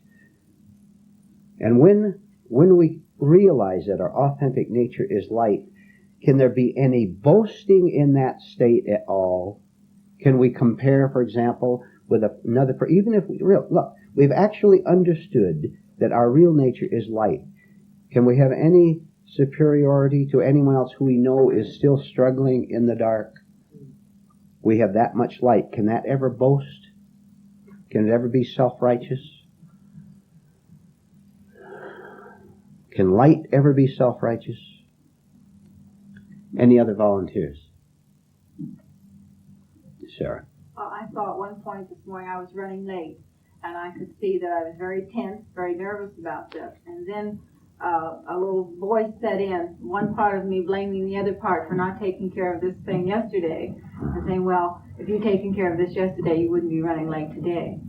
A: And when we realize that our authentic nature is light, can there be any boasting in that state at all? Can we compare, for example, with another, even if we've actually understood that our real nature is light. Can we have any superiority to anyone else who we know is still struggling in the dark? We have that much light. Can that ever boast? Can it ever be self-righteous? Can light ever be self-righteous? Any other volunteers? Sarah.
B: Well, I saw at one point this morning I was running late, and I could see that I was very tense, very nervous about this. And then a little voice set in, one part of me blaming the other part for not taking care of this thing yesterday, and saying, well, if you'd taken care of this yesterday, you wouldn't be running late today.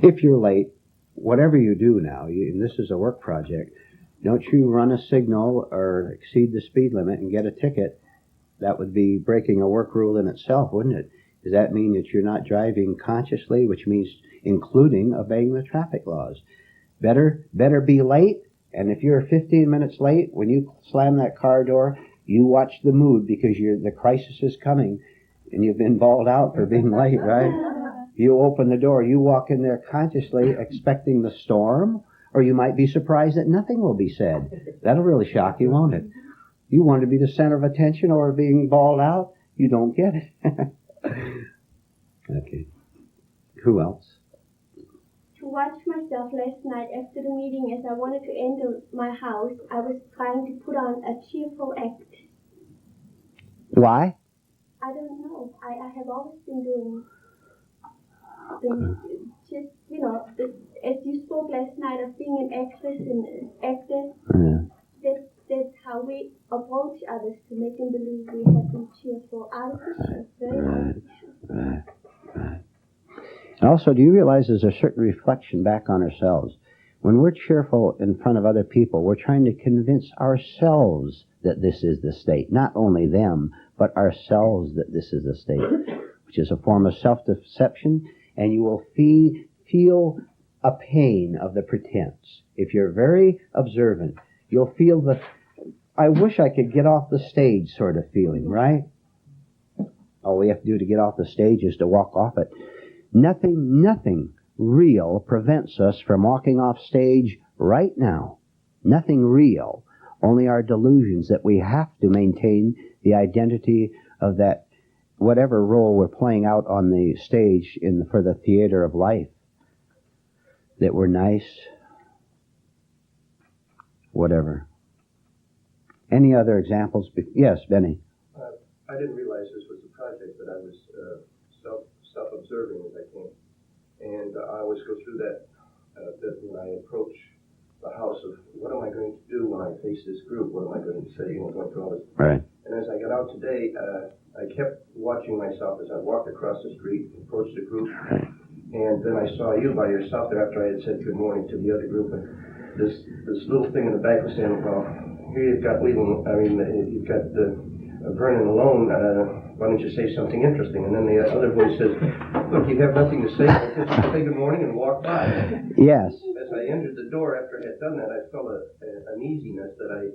A: If you're late, whatever you do now, and this is a work project, don't you run a signal or exceed the speed limit and get a ticket. That would be breaking a work rule in itself, wouldn't it? Does that mean that you're not driving consciously, which means including obeying the traffic laws? Better be late, and if you're 15 minutes late, when you slam that car door, you watch the mood because the crisis is coming, and you've been bawled out for being late, right? You open the door, you walk in there consciously expecting the storm, or you might be surprised that nothing will be said. That'll really shock you, won't it? You want to be the center of attention or being bawled out, you don't get it. Okay. Who else?
G: To watch myself last night after the meeting, as I wanted to enter my house, I was trying to put on a cheerful act.
A: Why?
G: I don't know. I have always been doing things, just, as you spoke last night of being an actress and an actor, that's how we approach others to make them believe we have been cheerful, artificial, very artificial.
A: Right. And also, do you realize there's a certain reflection back on ourselves? When we're cheerful in front of other people, we're trying to convince ourselves that this is the state. Not only them, but ourselves that this is the state, which is a form of self-deception, and you will feel a pain of the pretense. If you're very observant, you'll feel the, I wish I could get off the stage sort of feeling, right? All we have to do to get off the stage is to walk off it. Nothing real prevents us from walking off stage right now. Nothing real. Only our delusions that we have to maintain the identity of that, whatever role we're playing out on the stage for the theater of life. That we're nice. Whatever. Any other examples? Yes, Benny.
H: I didn't realize this was a project, but I was self-observing as I can. And I always go through that when I approach the house of what am I going to do when I face this group? What am I going to say? Going through all this.
A: Right.
H: And as I got out today, I kept watching myself as I walked across the street, approached the group,
A: Right.
H: and then I saw you by yourself there after I had said good morning to the other group. And this little thing in the back was saying, well, here you've got you've got Vernon alone. Why don't you say something interesting? And then the other voice says, look, you have nothing to say, but just say good morning and walk by.
A: Yes.
H: As I entered the door after I had done that, I felt an uneasiness that I...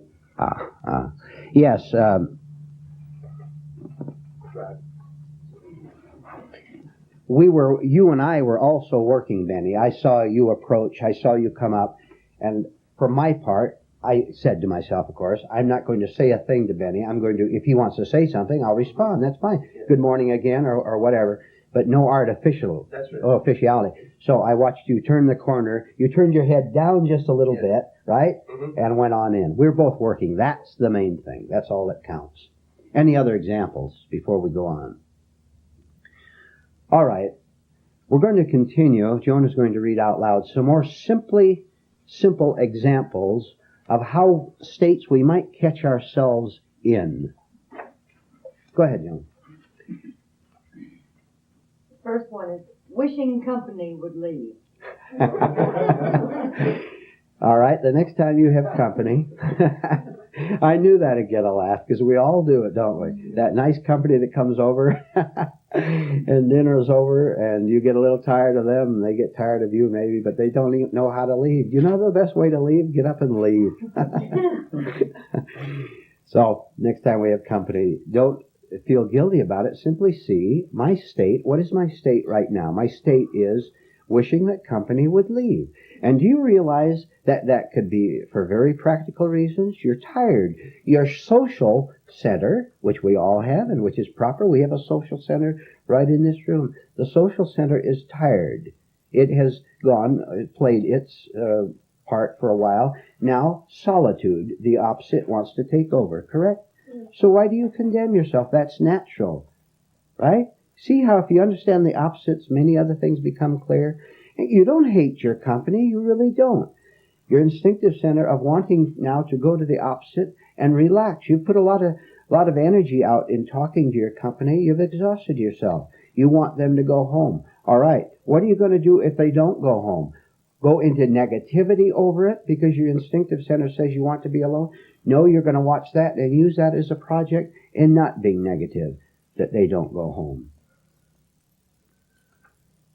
A: Yes. You and I were also working, Benny. I saw you approach. I saw you come up. And for my part, I said to myself, of course, I'm not going to say a thing to Benny. I'm going to, if he wants to say something, I'll respond. That's fine. Yeah. Good morning again or whatever. But no officiality. So I watched you turn the corner. You turned your head down just a little bit, right? Mm-hmm. And went on in. We're both working. That's the main thing. That's all that counts. Any other examples before we go on? All right. We're going to continue. Joan is going to read out loud some more simple examples of how states we might catch ourselves in. Go ahead, Joan.
I: First one is wishing company would leave.
A: All right, the next time you have company, I knew that'd get a laugh because we all do it, don't we? That nice company that comes over and dinner's over and you get a little tired of them and they get tired of you maybe, but they don't even know how to leave. You know the best way to leave? Get up and leave. So next time we have company, don't feel guilty about it. Simply see my state. What is my state right now? My state is wishing that company would leave. And do you realize that that could be for very practical reasons? You're tired. Your social center, which we all have and which is proper, we have a social center right in this room. The social center is tired. It has played its part for a while. Now, solitude, the opposite, wants to take over, correct? So why do you condemn yourself? That's natural, right? See how if you understand the opposites, many other things become clear? You don't hate your company, you really don't. Your instinctive center of wanting now to go to the opposite and relax. You put a lot of energy out in talking to your company. You've exhausted yourself. You want them to go home. All right, what are you going to do if they don't go home? Go into negativity over it because your instinctive center says you want to be alone? No, you're going to watch that and use that as a project in not being negative that they don't go home.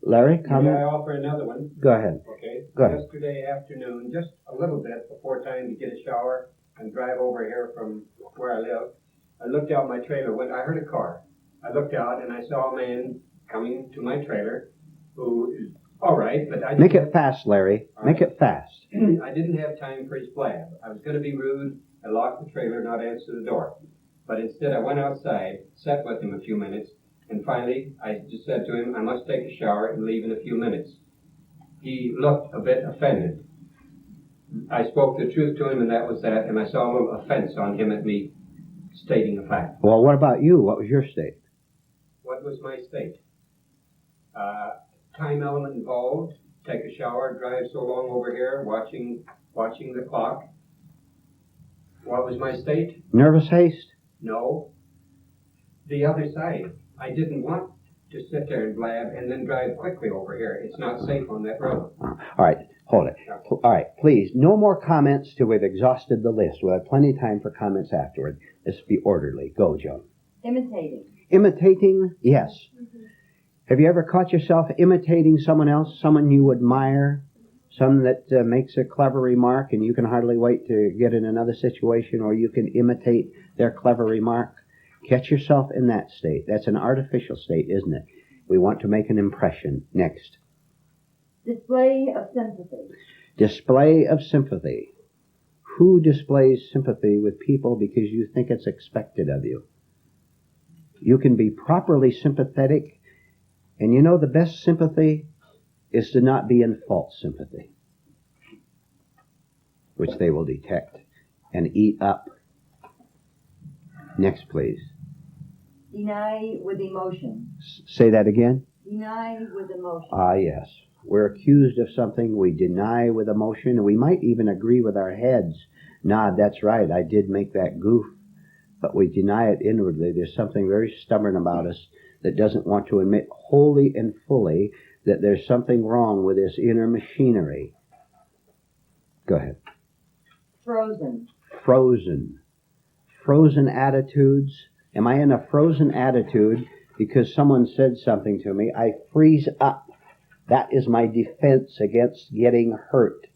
A: Larry, comment?
F: May I offer another one?
A: Go ahead.
F: Okay.
A: Go ahead.
F: Yesterday afternoon, just a little bit before time to get a shower and drive over here from where I live, I looked out my trailer. When I heard a car, I looked out and I saw a man coming to my trailer who is all right, but I didn't
A: Make it fast, Larry. Make it fast.
F: I didn't have time for his blab. I was going to be rude and lock the trailer, not answer the door. But instead, I went outside, sat with him a few minutes, and finally, I just said to him, I must take a shower and leave in a few minutes. He looked a bit offended. I spoke the truth to him, and that was that, and I saw a little offense on him at me stating a fact.
A: Well, what about you? What was your state?
F: What was my state? Time element involved. Take a shower, drive so long over here, watching the clock. What was my state?
A: Nervous haste?
F: No. The other side. I didn't want to sit there and blab and then drive quickly over here. It's not safe on that road.
A: All right, hold it. All right, please, no more comments till we've exhausted the list. We'll have plenty of time for comments afterward. Let's be orderly. Go, Joan.
I: Imitating.
A: Imitating? Yes. Have you ever caught yourself imitating someone else, someone you admire, someone that makes a clever remark and you can hardly wait to get in another situation, or you can imitate their clever remark? Catch yourself in that state. That's an artificial state, isn't it? We want to make an impression. Next.
I: Display of sympathy.
A: Display of sympathy. Who displays sympathy with people because you think it's expected of you? You can be properly sympathetic, and you know the best sympathy is to not be in false sympathy, which they will detect and eat up. Next, please.
I: Deny with emotion.
A: Say that again.
I: Deny with emotion.
A: Ah, yes. We're accused of something, we deny with emotion, and we might even agree with our heads. Nah, that's right, I did make that goof. But we deny it inwardly. There's something very stubborn about us that doesn't want to admit wholly and fully that there's something wrong with this inner machinery. Go ahead.
I: Frozen.
A: Frozen. Frozen attitudes. Am I in a frozen attitude because someone said something to me? I freeze up. That is my defense against getting hurt.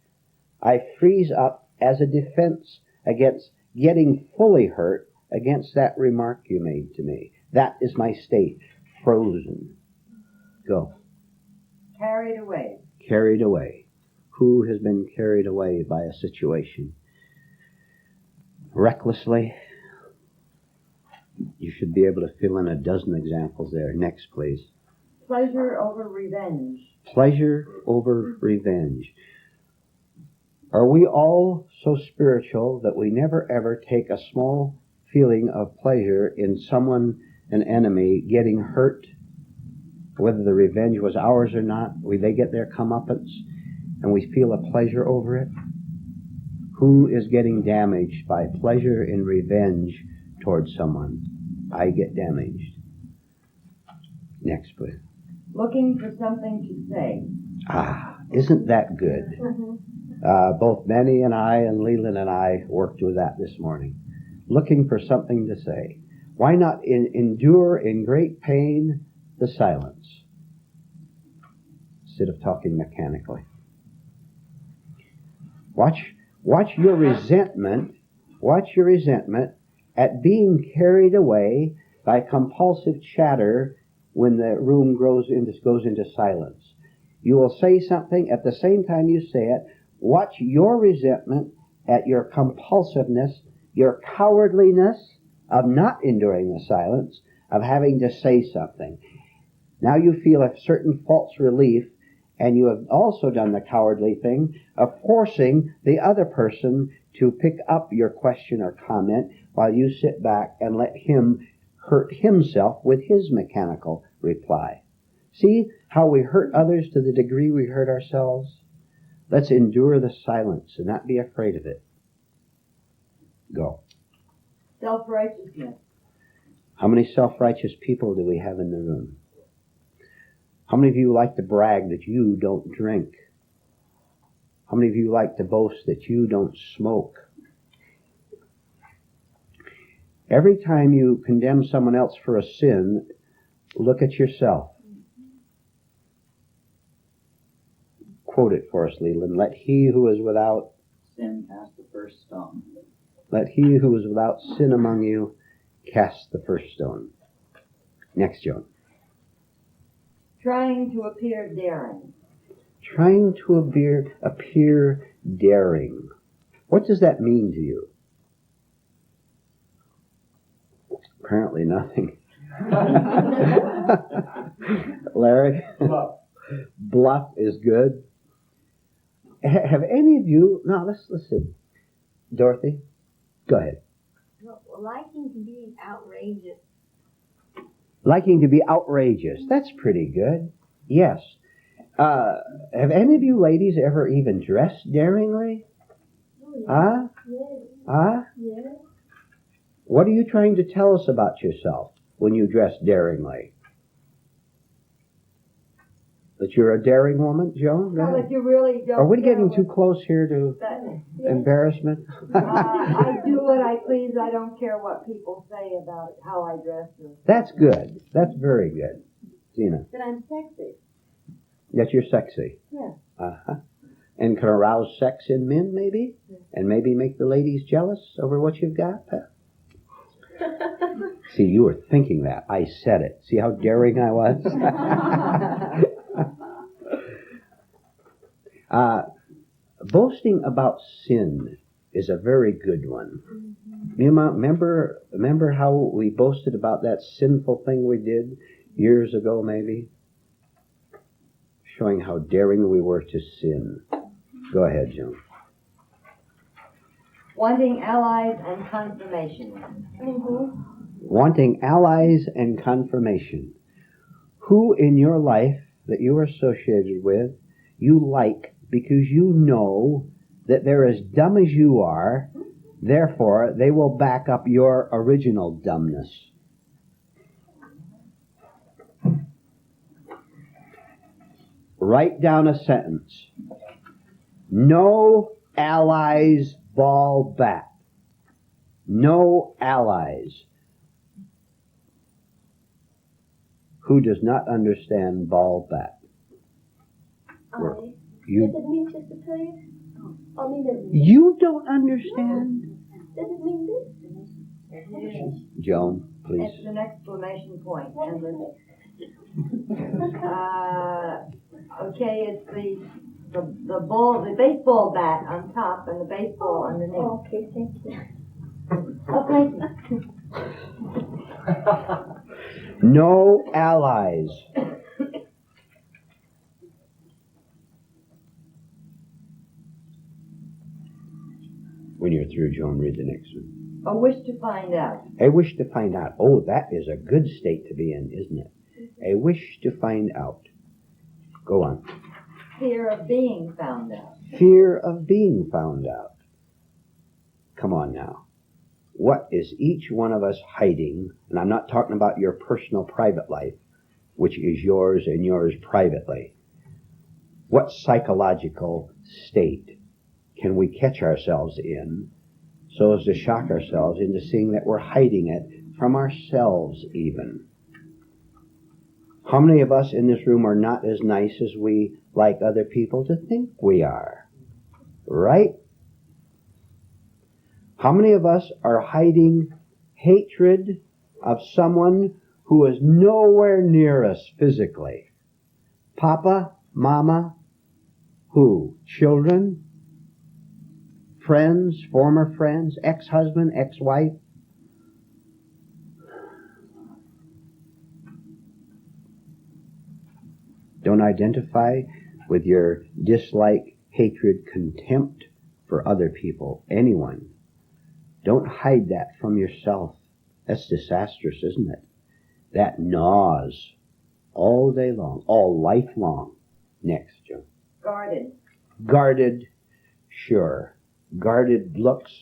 A: I freeze up as a defense against getting fully hurt against that remark you made to me. That is my state. Frozen. Go.
I: Carried away.
A: Carried away. Who has been carried away by a situation? Recklessly. You should be able to fill in a dozen examples there. Next, please.
I: Pleasure over revenge.
A: Pleasure over revenge. Are we all so spiritual that we never ever take a small feeling of pleasure in someone, an enemy, getting hurt? Whether the revenge was ours or not, they get their comeuppance and we feel a pleasure over it? Who is getting damaged by pleasure in revenge towards someone? I get damaged. Next, please.
I: Looking for something to say.
A: Ah, isn't that good? Both Benny and I and Leland and I worked with that this morning, looking for something to say. Why not endure in great pain the silence instead of talking mechanically? Watch your resentment at being carried away by compulsive chatter when the room goes into silence. You will say something at the same time you say it. Watch your resentment at your compulsiveness, your cowardliness of not enduring the silence, of having to say something. Now you feel a certain false relief, and you have also done the cowardly thing of forcing the other person to pick up your question or comment while you sit back and let him hurt himself with his mechanical reply. See how we hurt others to the degree we hurt ourselves? Let's endure the silence and not be afraid of it. Go.
I: Self-righteousness.
A: How many self-righteous people do we have in the room? How many of you like to brag that you don't drink? How many of you like to boast that you don't smoke? Every time you condemn someone else for a sin, look at yourself. Quote it for us, Leland. Let he who is without
D: Sin cast the first stone.
A: Let he who is without sin among you cast the first stone. Next, Joan.
I: Trying to appear daring.
A: Trying to appear daring. What does that mean to you? Apparently nothing. Larry? Bluff is good. Have any of you... Now, let's see. Dorothy? Go ahead.
G: Liking to be outrageous.
A: Liking to be outrageous. That's pretty good. Yes. Have any of you ladies ever even dressed daringly?
G: Oh, yes.
A: Huh?
G: Yes.
A: What are you trying to tell us about yourself when you dress daringly? That you're a daring woman, Joan?
I: No, that you really don't.
A: Are we
I: care
A: getting
I: what-
A: too close here to embarrassment?
I: I do what I please. I don't care what people say about how I dress.
A: That's good. That's very good. Zena,
G: That I'm sexy.
A: that you're sexy.
G: Yeah.
A: Uh-huh. And can arouse sex in men, maybe? And maybe make the ladies jealous over what you've got? See, you were thinking that. I said it. See how daring I was? Boasting about sin is a very good one. You remember how we boasted about that sinful thing we did years ago, maybe? Showing how daring we were to sin. Go ahead, Joan.
I: Wanting allies and confirmation.
G: Mm-hmm.
A: Wanting allies and confirmation. Who in your life that you are associated with you like because you know that they're as dumb as you are, therefore they will back up your original dumbness. Write down a sentence. No allies ball bat. No allies. Who does not understand ball bat?
G: Does
A: You,
G: it mean just a place? Or mean that
A: you don't understand?
G: Does it mean this?
A: Joan, please.
I: It's an exclamation point.
G: What
I: And
G: is
I: okay, it's the ball, the baseball bat on top and the baseball underneath.
G: Oh, okay, thank you.
I: Oh, thank you.
A: No allies. When you're through, Joan, read the next one.
I: A wish to find out.
A: A wish to find out. Oh, that is a good state to be in, isn't it? A wish to find out. Go on.
I: Fear of being found out.
A: Fear of being found out. Come on now. What is each one of us hiding? And I'm not talking about your personal private life, which is yours and yours privately. What psychological state can we catch ourselves in so as to shock ourselves into seeing that we're hiding it from ourselves even? How many of us in this room are not as nice as we like other people to think we are? Right? How many of us are hiding hatred of someone who is nowhere near us physically? Papa, Mama, who? Children? Friends, former friends, ex-husband, ex-wife? Don't identify with your dislike, hatred, contempt for other people, anyone. Don't hide that from yourself. That's disastrous, isn't it? That gnaws all day long, all life long. Next, Joe.
I: Guarded.
A: Guarded, sure. Guarded looks,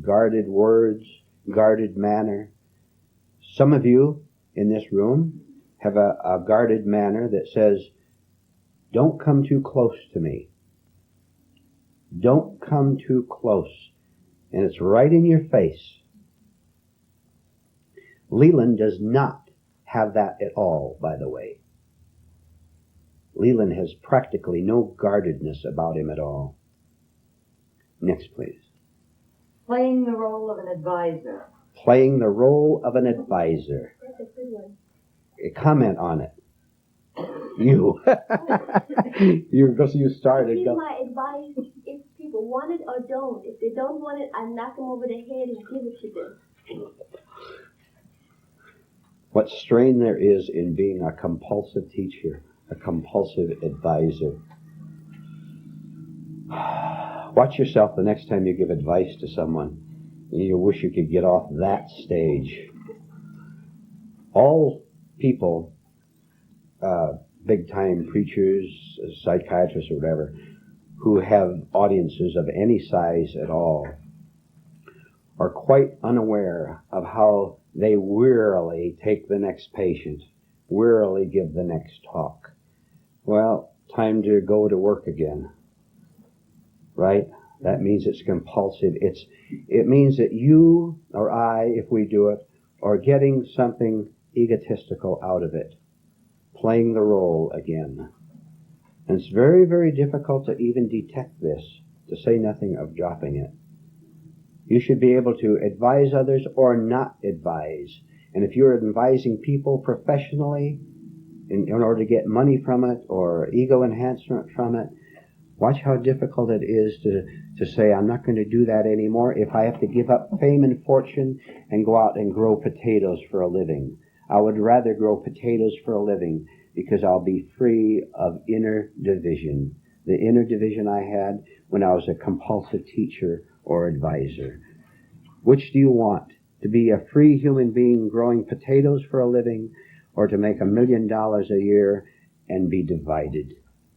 A: guarded words, guarded manner. Some of you in this room have a guarded manner that says, don't come too close to me. Don't come too close. And it's right in your face. Leland does not have that at all, by the way. Leland has practically no guardedness about him at all. Next, please.
I: Playing the role of an advisor.
A: Playing the role of an advisor.
G: That's a good one.
A: Comment on it. You. You started.
G: Give my advice if people want it or don't. If they don't want it, I knock them over the head and give it to them.
A: What strain there is in being a compulsive teacher, a compulsive advisor. Watch yourself the next time you give advice to someone. You wish you could get off that stage. All people, big-time preachers, psychiatrists or whatever, who have audiences of any size at all, are quite unaware of how they wearily take the next patient, wearily give the next talk. Well, time to go to work again. Right? That means it's compulsive. It means that you or I, if we do it, are getting something egotistical out of it. Playing the role again. And it's very, very difficult to even detect this, to say nothing of dropping it. You should be able to advise others or not advise. And if you're advising people professionally in order to get money from it or ego enhancement from it, watch how difficult it is to say, I'm not going to do that anymore if I have to give up fame and fortune and go out and grow potatoes for a living. I would rather grow potatoes for a living because I'll be free of inner division. The inner division I had when I was a compulsive teacher or advisor. Which do you want? To be a free human being growing potatoes for a living, or to make $1 million a year and be divided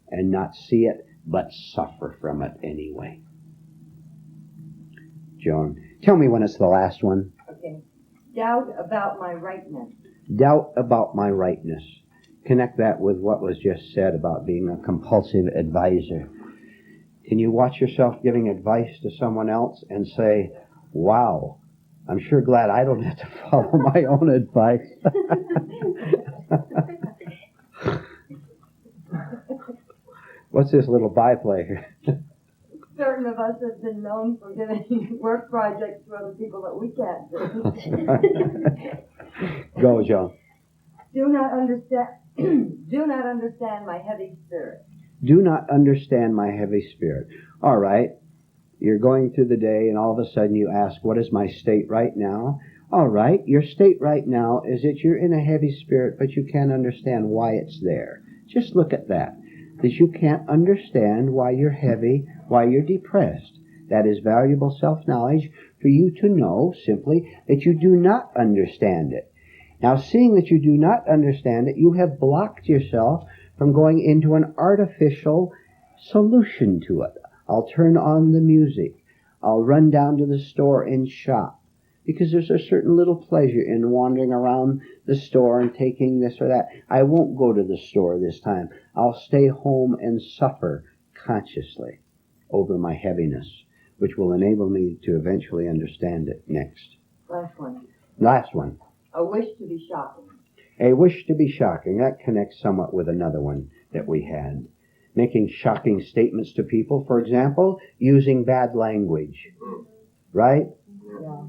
A: and not see it but suffer from it anyway? Joan, tell me when it's the last one.
I: Okay. Doubt about my rightness.
A: Doubt about my rightness. Connect that with what was just said about being a compulsive advisor. Can you watch yourself giving advice to someone else and say, wow, I'm sure glad I don't have to follow my own advice. What's this little byplay here?
I: Certain of us have been known for giving work projects to other people that we can't do.
A: Go, Joan.
I: Do not understand my heavy spirit.
A: Do not understand my heavy spirit. All right. You're going through the day and all of a sudden you ask, what is my state right now? All right. Your state right now is that you're in a heavy spirit, but you can't understand why it's there. Just look at that. That you can't understand why you're heavy, why you're depressed. That is valuable self-knowledge for you to know simply that you do not understand it. Now, seeing that you do not understand it, you have blocked yourself from going into an artificial solution to it. I'll turn on the music. I'll run down to the store and shop. Because there's a certain little pleasure in wandering around the store and taking this or that. I won't go to the store this time. I'll stay home and suffer consciously. over my heaviness, which will enable me to eventually understand it next.
I: Last one.
A: Last one.
I: A wish to be shocking.
A: A wish to be shocking. That connects somewhat with another one that we had. Making shocking statements to people, for example, using bad language. Right?
I: Yeah.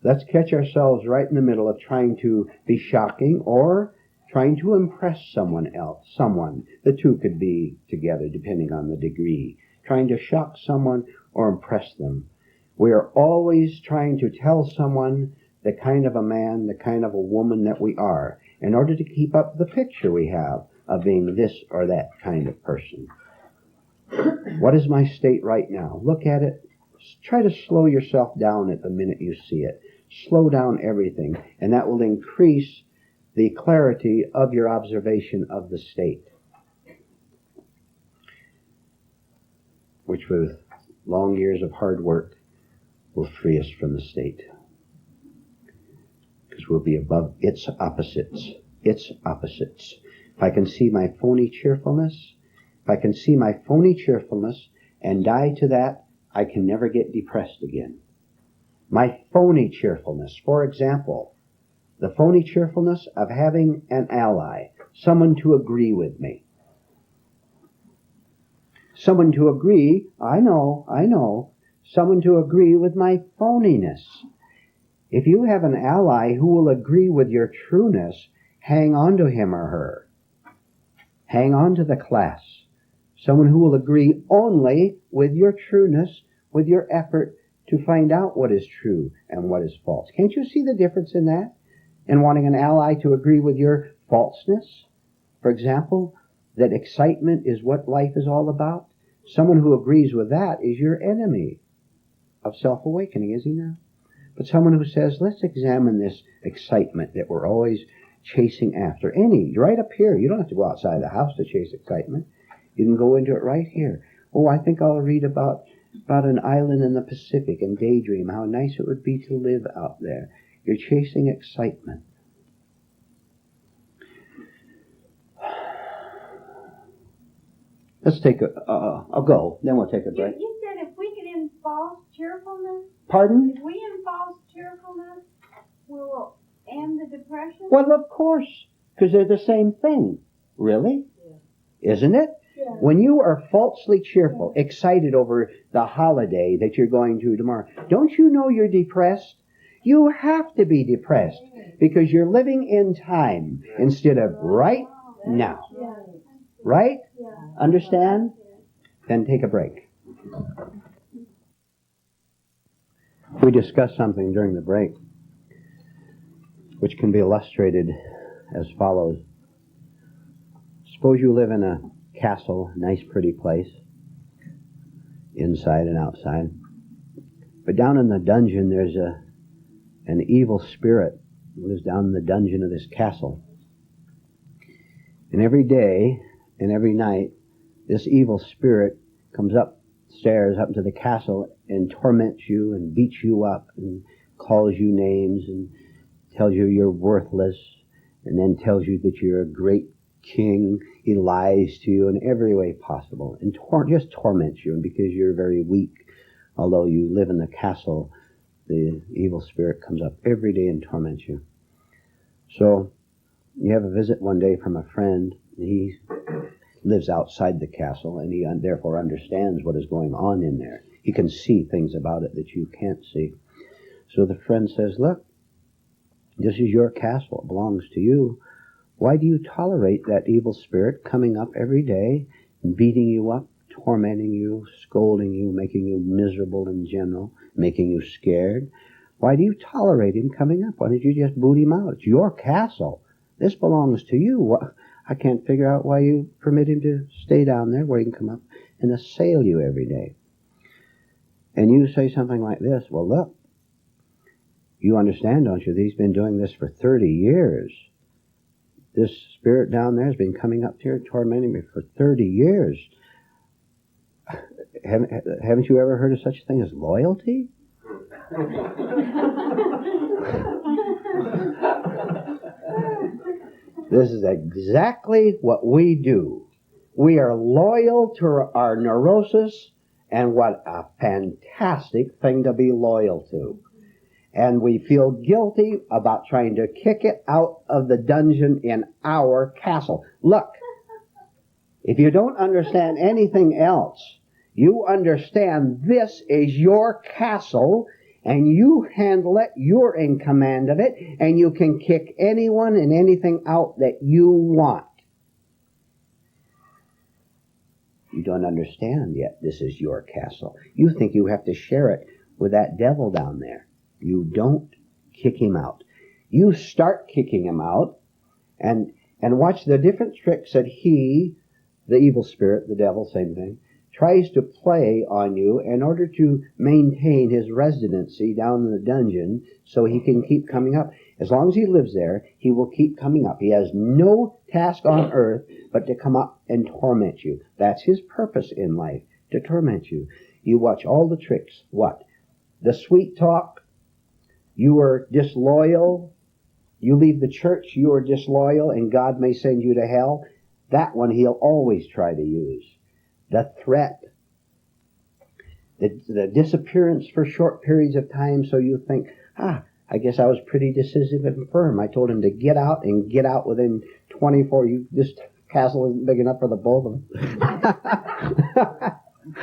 A: Let's catch ourselves right in the middle of trying to be shocking or trying to impress someone else. Someone. The two could be together depending on the degree. Trying to shock someone or impress them. We are always trying to tell someone the kind of a man, the kind of a woman that we are, in order to keep up the picture we have of being this or that kind of person. What is my state right now? Look at it. Try to slow yourself down at the minute you see it. Slow down everything, and that will increase the clarity of your observation of the state, which with long years of hard work will free us from the state. Because we'll be above its opposites. Its opposites. If I can see my phony cheerfulness, and die to that, I can never get depressed again. My phony cheerfulness, for example, the phony cheerfulness of having an ally, someone to agree with me. Someone to agree, I know, someone to agree with my phoniness. If you have an ally who will agree with your trueness, hang on to him or her. Hang on to the class. Someone who will agree only with your trueness, with your effort to find out what is true and what is false. Can't you see the difference in that? In wanting an ally to agree with your falseness? For example, that excitement is what life is all about. Someone who agrees with that is your enemy of self-awakening, is he not? But someone who says, let's examine this excitement that we're always chasing after. Right up here. You don't have to go outside the house to chase excitement. You can go into it right here. Oh, I think I'll read about an island in the Pacific and daydream how nice it would be to live out there. You're chasing excitement. Let's take I'll go, then we'll take a break.
G: You said if we could end false cheerfulness,
A: Pardon?
G: if we end false cheerfulness, we'll end the depression?
A: Well, of course, because they're the same thing. Really? Yeah. Isn't it?
G: Yeah.
A: When you are falsely cheerful, excited over the holiday that you're going to tomorrow, don't you know you're depressed? You have to be depressed because you're living in time instead of right now.
G: Yeah.
A: Right?
G: Yeah.
A: Understand? Then take a break. We discussed something during the break which can be illustrated as follows. Suppose you live in a castle, nice pretty place, inside and outside. But down in the dungeon there's an evil spirit who lives down in the dungeon of this castle. And every day and every night this evil spirit comes upstairs up into the castle and torments you and beats you up and calls you names and tells you you're worthless and then tells you that you're a great king. He lies to you in every way possible and just torments you. And because you're very weak, although you live in the castle, the evil spirit comes up every day and torments you. So you have a visit one day from a friend. He lives outside the castle and he therefore understands what is going on in there. He can see things about it that you can't see. So the friend says, look, this is your castle. It belongs to you. Why do you tolerate that evil spirit coming up every day, beating you up, tormenting you, scolding you, making you miserable in general, making you scared? Why do you tolerate him coming up? Why don't you just boot him out? It's your castle. This belongs to you. I can't figure out why you permit him to stay down there where he can come up and assail you every day. And you say something like this, well, look, you understand, don't you, that he's been doing this for 30 years. This spirit down there has been coming up here tormenting me for 30 years. Haven't you ever heard of such a thing as loyalty? This is exactly what we do. We are loyal to our neurosis And what a fantastic thing to be loyal to. And we feel guilty about trying to kick it out of the dungeon in our castle. Look, if you don't understand anything else, you understand this is your castle, and you handle it, you're in command of it, and you can kick anyone and anything out that you want. You don't understand yet this is your castle. You think you have to share it with that devil down there. You don't kick him out. You start kicking him out, and watch the different tricks that he, the evil spirit, the devil, same thing, tries to play on you in order to maintain his residency down in the dungeon so he can keep coming up. As long as he lives there, he will keep coming up. He has no task on earth but to come up and torment you. That's his purpose in life, to torment you. You watch all the tricks. What? The sweet talk. You are disloyal. You leave the church, you are disloyal, and God may send you to hell. That one he'll always try to use. The threat. The disappearance for short periods of time, so you think, I guess I was pretty decisive and firm. I told him to get out, and get out within 24. This castle isn't big enough for the both of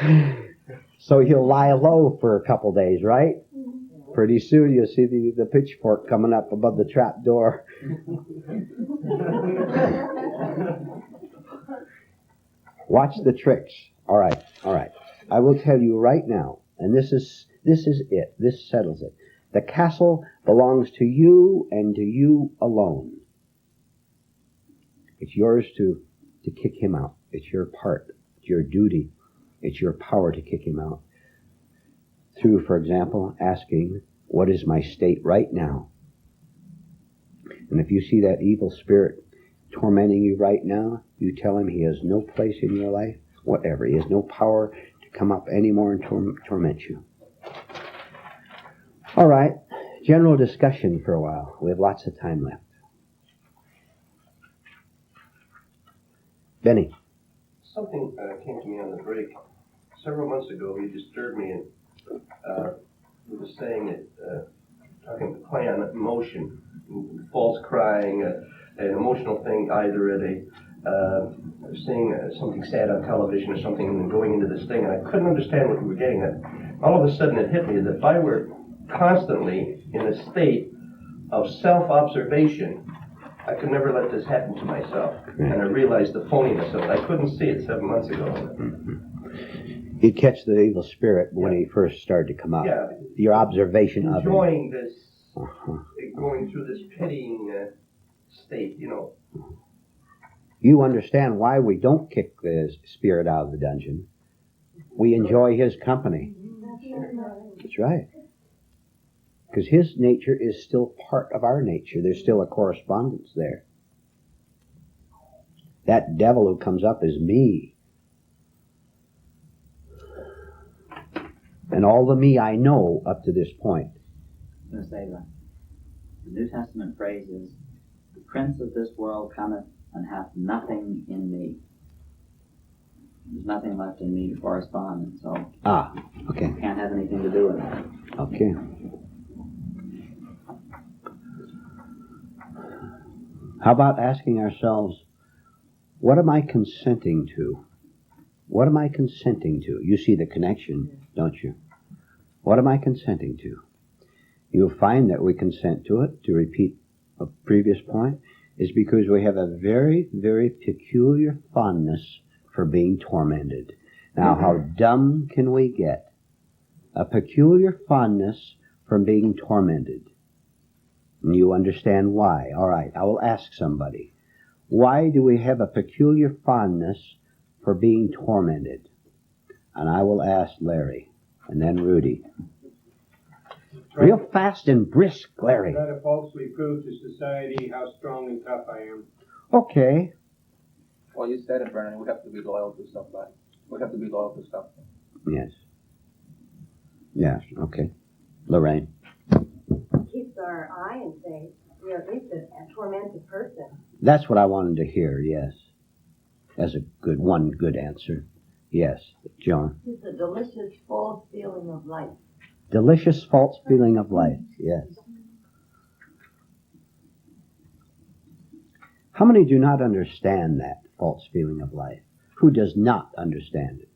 A: them. So he'll lie low for a couple days, right? Pretty soon you'll see the pitchfork coming up above the trap door. Watch the tricks. All right. I will tell you right now, and this is it. This settles it. The castle belongs to you and to you alone. It's yours to kick him out. It's your part. It's your duty. It's your power to kick him out. Through, for example, asking, what is my state right now? And if you see that evil spirit tormenting you right now, you tell him he has no place in your life, whatever. He has no power to come up anymore and torment you. All right, general discussion for a while. We have lots of time left. Benny.
H: Something came to me on the break. Several months ago, you disturbed me and he was saying that, talking to play on emotion, false crying, an emotional thing, either at seeing something sad on television or something, and then going into this thing, and I couldn't understand what you were getting at. All of a sudden it hit me that if I were constantly in a state of self-observation, I could never let this happen to myself. And I realized the phoniness of it. I couldn't see it 7 months ago.
A: You'd catch the evil spirit when he first started to come out.
H: Yeah.
A: Your observation of him.
H: Enjoying this, going through this pitying state,
A: You understand why we don't kick the spirit out of the dungeon. We enjoy his company. That's right. Because his nature is still part of our nature. There's still a correspondence there. That devil who comes up is me. And all the me I know up to this point.
D: I was going to say the New Testament phrase is, the prince of this world cometh and hath nothing in me. There's nothing left in me to correspond, so
A: okay.
D: Can't have anything to do with that.
A: Okay. How about asking ourselves, what am I consenting to? What am I consenting to? You see the connection, don't you? What am I consenting to? You'll find that we consent to it, to repeat a previous point, is because we have a very, very peculiar fondness for being tormented. Now, how dumb can we get? A peculiar fondness from being tormented. And you understand why. All right, I will ask somebody. Why do we have a peculiar fondness for being tormented? And I will ask Larry, and then Rudy. Real fast and brisk, Larry.
F: Try to falsely prove to society how strong and tough I am.
A: Okay.
E: Well, you said it, Vernon. We have to be loyal to somebody. We have to be loyal to something.
A: Yes. Yes, okay. Lorraine.
I: Keeps our eye in faith. We are at least a tormented person.
A: That's what I wanted to hear, yes. That's a good answer. Yes, John.
I: It's a delicious false feeling of life.
A: Delicious false feeling of life. Yes. How many do not understand that false feeling of life? Who does not understand it?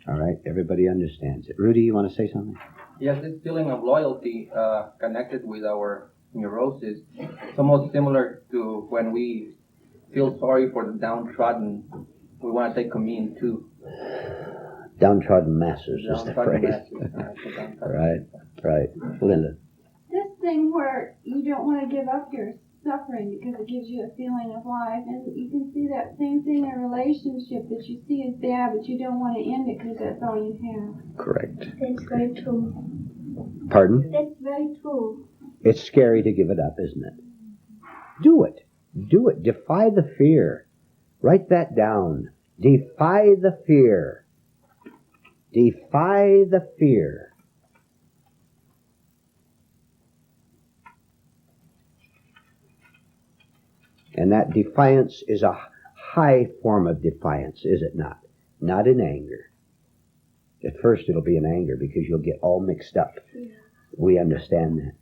A: All right, everybody understands it. Rudy, you want to say something?
E: Yes, this feeling of loyalty connected with our neurosis is almost similar to when we feel sorry for the downtrodden. We want to take commune too.
A: Downtrodden masses is the
E: Downtrodden
A: phrase.
E: masses.
A: Right. Linda.
J: This thing where you don't want to give up your suffering because it gives you a feeling of life, and you can see that same thing in a relationship that you see as bad, but you don't want to end it because that's all you have.
A: Correct.
G: That's very true.
A: Pardon?
G: That's very true.
A: It's scary to give it up, isn't it? Do it. Do it. Defy the fear. Write that down. Defy the fear. Defy the fear. And that defiance is a high form of defiance, is it not? Not in anger. At first it'll be in anger because you'll get all mixed up. Yeah. We understand that.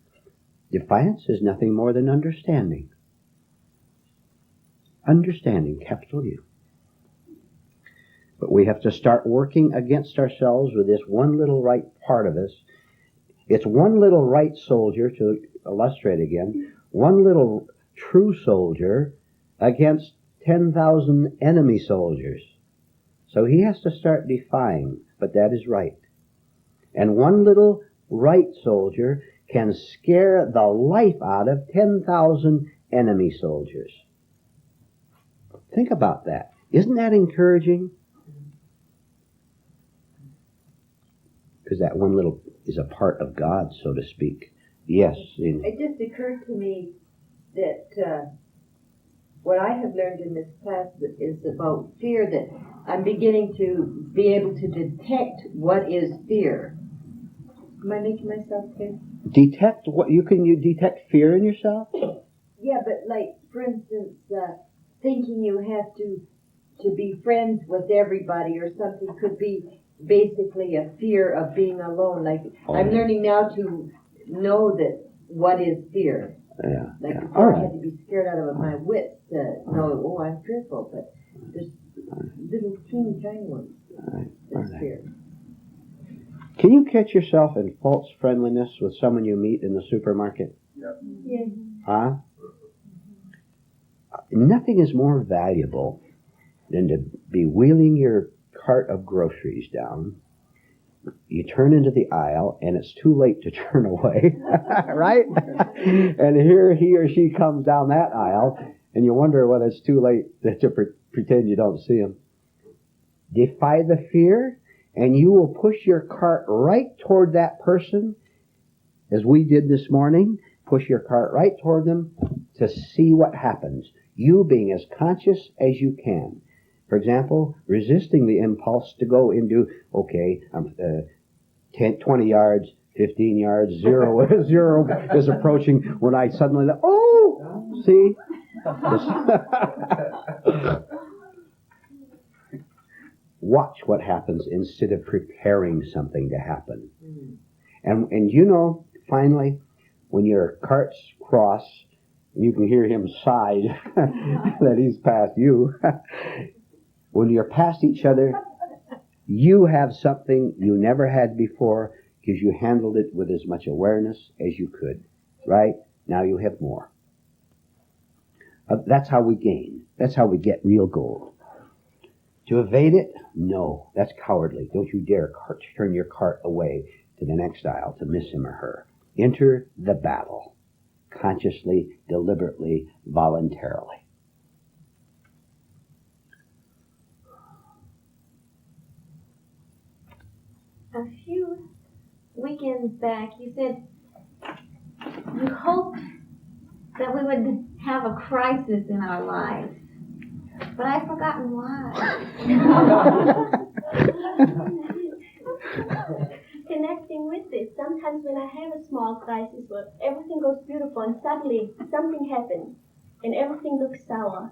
A: Defiance is nothing more than understanding. Understanding, capital U. But we have to start working against ourselves with this one little right part of us. It's one little right soldier, to illustrate again, one little true soldier against 10,000 enemy soldiers. So he has to start defying, but that is right. And one little right soldier can scare the life out of 10,000 enemy soldiers. Think about that. Isn't that encouraging? Because that one little is a part of God, so to speak. Yes.
I: It just occurred to me that what I have learned in this class is about fear, that I'm beginning to be able to detect what is fear. Am I making myself clear?
A: Detect what? You detect fear in yourself?
I: Yeah, but like, for instance, thinking you have to be friends with everybody or something could be basically a fear of being alone. Like, I'm learning now to know that what is fear.
A: Yeah.
I: Like before, I had to be scared out of my wits to know, oh, I'm fearful. But there's little teeny tiny ones. That's fear.
A: Can you catch yourself in false friendliness with someone you meet in the supermarket?
H: Yep.
G: Yeah.
A: Huh? Nothing is more valuable than to be wheeling your cart of groceries down. You turn into the aisle, and it's too late to turn away, right? And here he or she comes down that aisle, and you wonder whether it's too late to pretend you don't see him. Defy the fear, and you will push your cart right toward that person, as we did this morning. Push your cart right toward them to see what happens. You being as conscious as you can. For example, resisting the impulse to go into, 10, 20 yards, 15 yards, zero is approaching, when I suddenly, see? Watch what happens instead of preparing something to happen. And you know, finally, when your carts cross, you can hear him sigh that he's past you. When you're past each other, you have something you never had before because you handled it with as much awareness as you could. Right? Now you have more. That's how we gain. That's how we get real gold. To evade it? No, that's cowardly. Don't you dare turn your cart away to the next aisle to miss him or her. Enter the battle. Consciously, deliberately, voluntarily.
G: A few weekends back, you said you hoped that we would have a crisis in our lives. But I've forgotten why. Connecting with this, sometimes when I have a small crisis where everything goes beautiful and suddenly something happens and everything looks sour.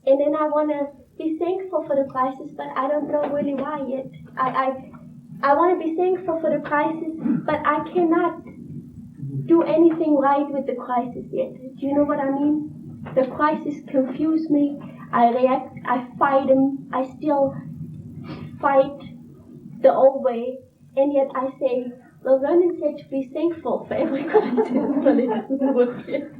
G: And then I want to be thankful for the crisis, but I don't know really why yet. I want to be thankful for the crisis, but I cannot do anything right with the crisis yet. Do you know what I mean? The crisis confuse me. I react, I fight them, I still fight the old way, and yet I say, well, Vernon said to be thankful for every crisis, but it doesn't work yet.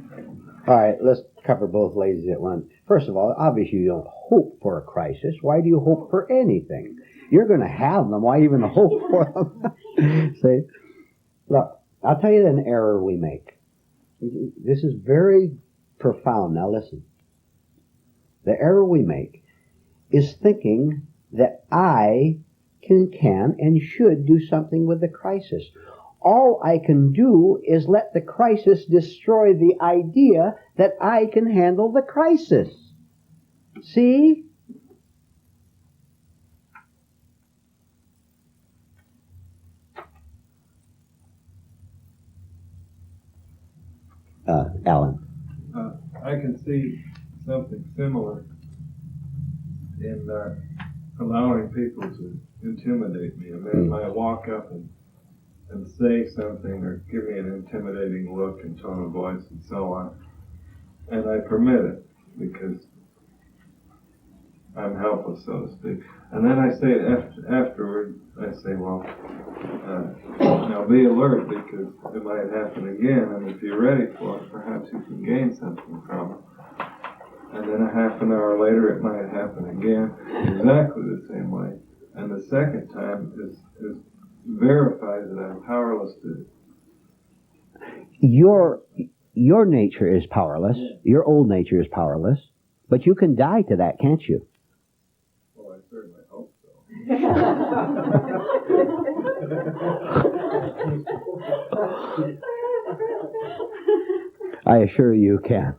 A: All right, let's cover both ladies at once. First of all, obviously you don't hope for a crisis. Why do you hope for anything? You're going to have them. Why even hope for them? See? Look, I'll tell you an error we make. This is very profound. Now listen. The error we make is thinking that I can and should do something with the crisis. All I can do is let the crisis destroy the idea that I can handle the crisis. See? Alan.
K: I can see something similar in allowing people to intimidate me. A man might walk up and say something or give me an intimidating look and tone of voice and so on. And I permit it because I'm helpless, so to speak. And then I say afterward, I say, well, now be alert because it might happen again. And if you're ready for it, perhaps you can gain something from it. And then a half an hour later, it might happen again, exactly the same way. And the second time is verifies that I'm powerless to.
A: Your nature is powerless. Your old nature is powerless. But you can die to that, can't you?
K: Well, I certainly hope so.
A: I assure you can.